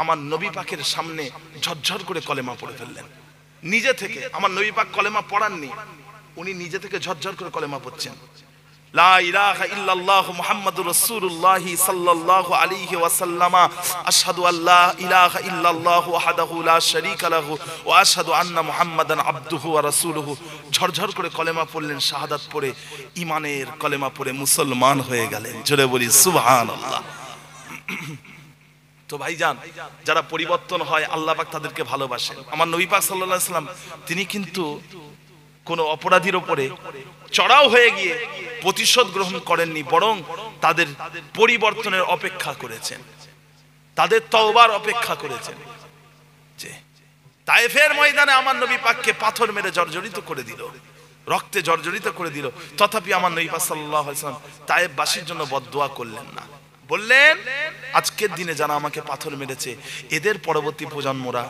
আমার নবী পাকের সামনে ঝরঝর করে কলেমা পড়ে ফেললেন নিজে থেকে। আমার নবী পাক কলেমা পড়াননি, উনি নিজে থেকে ঝরঝর করে কলেমা পড়ছেন। লা ইলাহা ইল্লাল্লাহু মুহাম্মাদুর রাসূলুল্লাহ সাল্লাল্লাহু আলাইহি ওয়াসাল্লাম, আশহাদু আল্লা ইলাহা ইল্লাল্লাহু ওয়াহদাহু লা শারীকা লাহু ওয়া আশহাদু আন্না মুহাম্মাদান আবদুহু ওয়া রাসূলুহু। ঝরঝর করে কলেমা পড়লেন, শাহাদাত পড়ে, ঈমানের কলেমা পড়ে মুসলমান হয়ে গেলেন। জোরে বলি সুবহানাল্লাহ। তো ভাইজান, যারা পরিবর্তন হয় আল্লাহ পাক তাদেরকে ভালোবাসেন। আমার নবী পাক সাল্লাল্লাহু আলাইহি ওয়াসাল্লাম তিনি কিন্তু কোন অপরাধীর উপরে চড়াও হয়ে গিয়ে প্রতিশোধ গ্রহণ করেননি, বরং তাদের পরিবর্তনের অপেক্ষা করেছেন, তাদের তওবার অপেক্ষা করেছেন। যে তায়েফের ময়দানে আমার নবী পাককে পাথর মেরে জর্জরিত করে দিল, রক্তে জর্জরিত করে দিল, তথাপি আমার নবী পাক সাল্লাল্লাহু আলাইহি ওয়াসাল্লাম তায়েফবাসীর জন্য বদদুয়া করলেন না। বললেন আজকের দিনে যারা আমাকে পাথর মেরেছে এদের পরবর্তী প্রজন্মরা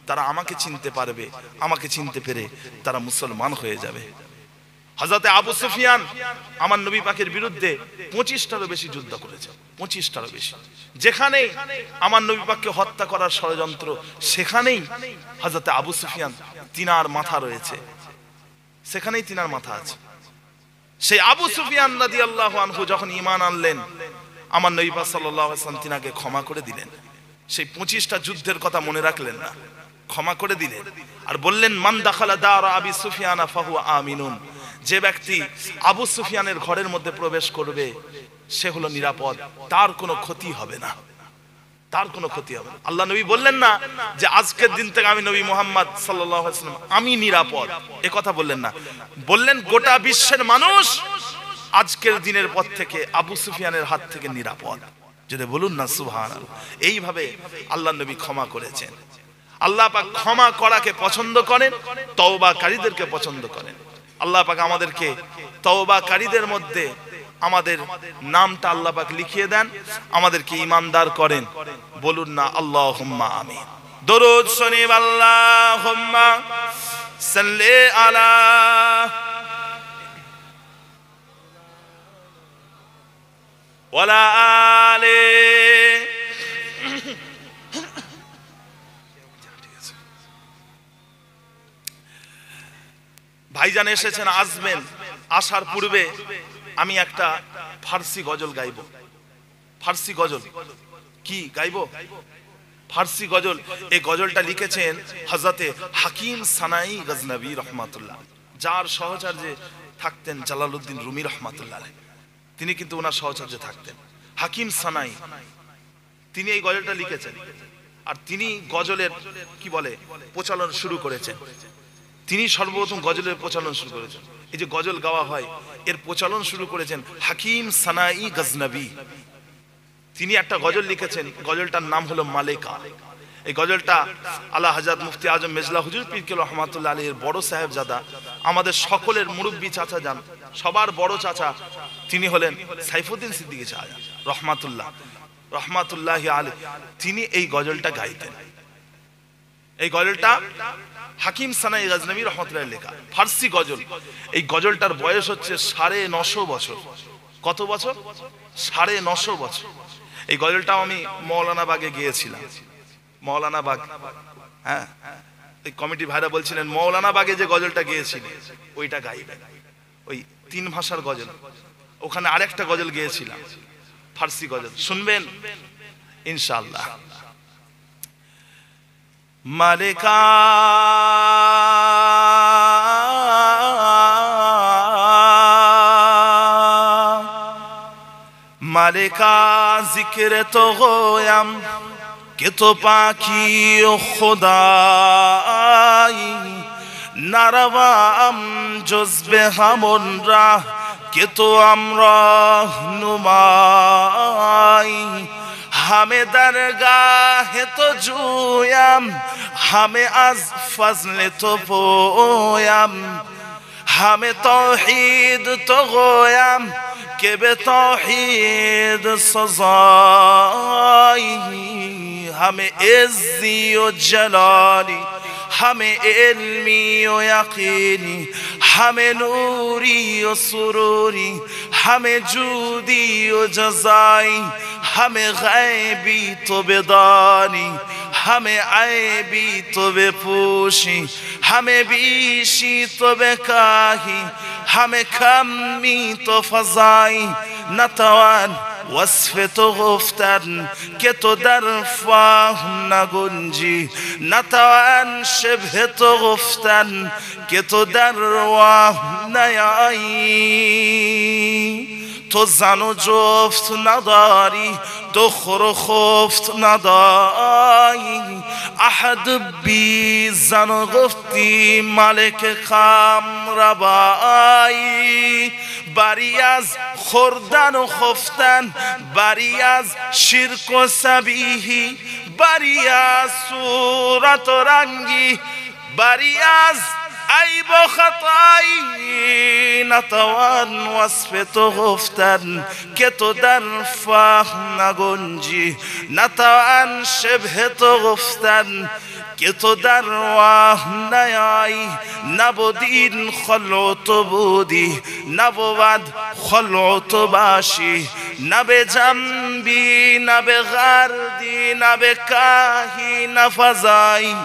তারা আমাকে চিনতে পারবে, আমাকে চিনতে পেরে তারা মুসলমান হয়ে যাবে। হযরতে আবু সুফিয়ান আমার নবী পাকের বিরুদ্ধে 25টারও বেশি যুদ্ধ করেছে, 25টারও বেশি। যেখানেই আমার নবী পাককে হত্যা করার ষড়যন্ত্র, সেখানেই হযরতে আবু সুফিয়ান তিনার মাথা রয়েছে, সেখানেই তিনার মাথা আছে। সেই আবু সুফিয়ান রাদিয়াল্লাহু আনহু যখন ঈমান আনলেন, আমার নবী পাক সাল্লাল্লাহু আলাইহি ওয়াসাল্লাম তিনাকে ক্ষমা করে দিলেন। সেই 25টা যুদ্ধের কথা মনে রাখলেন না, ক্ষমা করে দিলেন। আর বললেন মান দাখালা দারা আবি সুফিয়ান ফাহুয়া আমিনুন, যে ব্যক্তি আবু সুফিয়ানের ঘরের মধ্যে প্রবেশ করবে সে হলো নিরাপদ, তার কোনো ক্ষতি হবে না, তার কোনো ক্ষতি হবে না। আল্লাহ নবী বললেন না যে আজকের দিন থেকে আমি নবী মুহাম্মদ সাল্লাল্লাহু আলাইহি ওয়াসাল্লাম আমি নিরাপদ, এ কথা বললেন না। বললেন গোটা বিশ্বের মানুষ আজকের দিনের পর থেকে আবু সুফিয়ানের হাত থেকে নিরাপদ। যদি বলুন না সুবহানাল্লাহ। এইভাবে আল্লাহ নবী ক্ষমা করেছেন। আল্লাহ পাক ক্ষমা করাকে পছন্দ করেন, তওবাকারীদেরকে পছন্দ করেন। আল্লাহ পাক আমাদেরকে তওবাকারীদের মধ্যে আমাদের নামটা আল্লাহ পাক লিখিয়ে দেন, আমাদেরকে ঈমানদার করেন। বলুন না আল্লাহুম্মা আমিন। দরুদ শরীফ আল্লাহুম্মা সাল্লি আলা ওয়ালা আলে। ভাইজান এসেছেন, আসবেন, আসার পূর্বে আমি একটা ফার্সি গজল গাইব। ফার্সি গজল কি গাইব? ফার্সি গজল। এই গজলটা লিখেছেন হযরতে হাকিম সানাই গজনবী রহমাতুল্লাহ, যার সহচর্যে থাকতেন জালালউদ্দিন রুমি রহমাতুল্লাহ আলাইহি। তিনি কিন্তু ওনার সহচর্যে থাকতেন। হাকিম সানাই তিনি এই গজলটা লিখেছেন, আর তিনি গজলের কি বলে প্রচলন শুরু করেছেন। তিনি সর্বপ্রথম গজলের প্রচলন শুরু করেছেন। এই যে গজল গাওয়া হয় এর প্রচলন শুরু করেছেন হাকিম সানাই গজনবী। তিনি একটা গজল লিখেছেন, গজলটার নাম হলো মালেকা। এই গজলটা আলা হযরত মুফতি আজম মেজলা হুজুর পীর কেবলা রহমাতুল্লাহ আলাইহির বড় সাহেবজাদা, আমাদের সকলের মুরব্বী চাচা যান, সবার বড় চাচা, তিনি হলেন সাইফুদ্দিন সিদ্দিকী শাহজাহান রহমাতুল্লাহ রহমাতুল্লাহি আলাইহি। তিনি এই গজলটা গাইতেন। এই গজলটা হাকিম সানাই গজনবী রহমাতুল্লাহ লেখা ফার্সি গজল। এই গজলটার বয়স হচ্ছে 950 বছর। কত বছর? 950 বছর। এই গজলটাও আমি মৌলানা বাগে গিয়েছিলাম। মৌলানা বাগ, হ্যাঁ, এই কমিটি ভাইরা বলছিলেন মৌলানা বাগে যে গজলটা গিয়েছিলেন ওইটা গাইবেন, ওই 3 ভাষার গজল। ওখানে আরেকটা গজল গিয়েছিলাম ফার্সি গজল, শুনবেন ইনশাআল্লাহ। মালেকা মালেকা জিক্র তো গোয়াম কে তো পাখি খোদাই নারবাম জজবে হামন রাহ কে তো আমরা নুমাই हमें दरगाह तो जुयाम हमें आज फजले तो पोयाम हमें तौहीद तो गोयाम के बे तौहीद सजाई हमें इज्जी व जलाली हमें इल्मी व यकीनी हमें नूरी व सुरूरी हमें जूदी व जज़ाई, हमें गैबी तो बेदानी, हमें ऐबी तो बेपोशी, हमें बीशी तो बेकाही, हमें कमी तो फज़ाई, नतवान वस्फ तो गुफ्तन के तो दर फाहम न गुंजी, नतवान शबह तो गुफ्तन के तो दर वाह न आई। تو زن و جفت نداری، دختر و خفت نداری، احد بی زن و گفتی ملک خم ربایی. بری از خوردن و خفتن، بری از شرک و سبیهی، بری از صورت و رنگی، بری از عیب و خطایی، نتوان وصف تو گفتن که تو در فهم نگنجی، نتوان شبه تو گفتن که تو در وهم نیایی. نبود این خلع تو بودی، نبود خلع تو باشی، نه به جنبی نه به غردی نه به کاهی نه فضایی.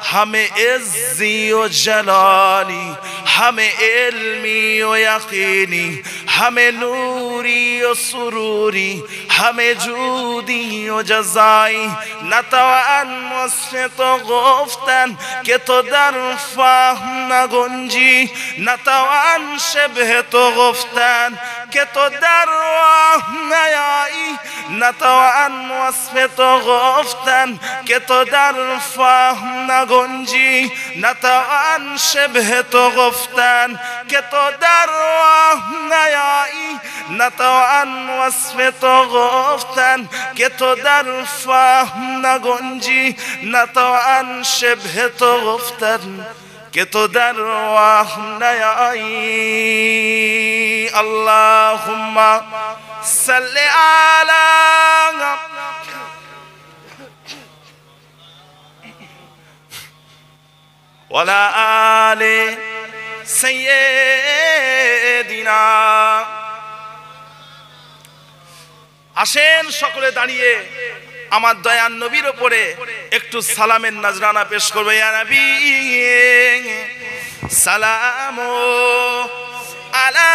همه عزی و جلالی، همه علمی و یقینی، همه نوری و سروری، همه جودی و جزایی. نتوان وصف تو گفتن که تو در فهم نگنجی، نتوان شبه تو گفتن که تو در وهم نیایی، نتوان وصف تو گفتن که تو در فهم نگنجی، نتوان شبه تو گفتن که تو در وهم نیایی، نتوان وصف تو گفتن که تو در فهم نگنجی، نتوان شبه تو گفتن که تو در وهم نیایی. اللهم صل علی وعلى آل سيدنا। আসেন সকলে দাঁড়িয়ে আমার দয়ার নবীর উপরে একটু সালামের নজরানা পেশ করবে। ইয়া নবী সালামু আলা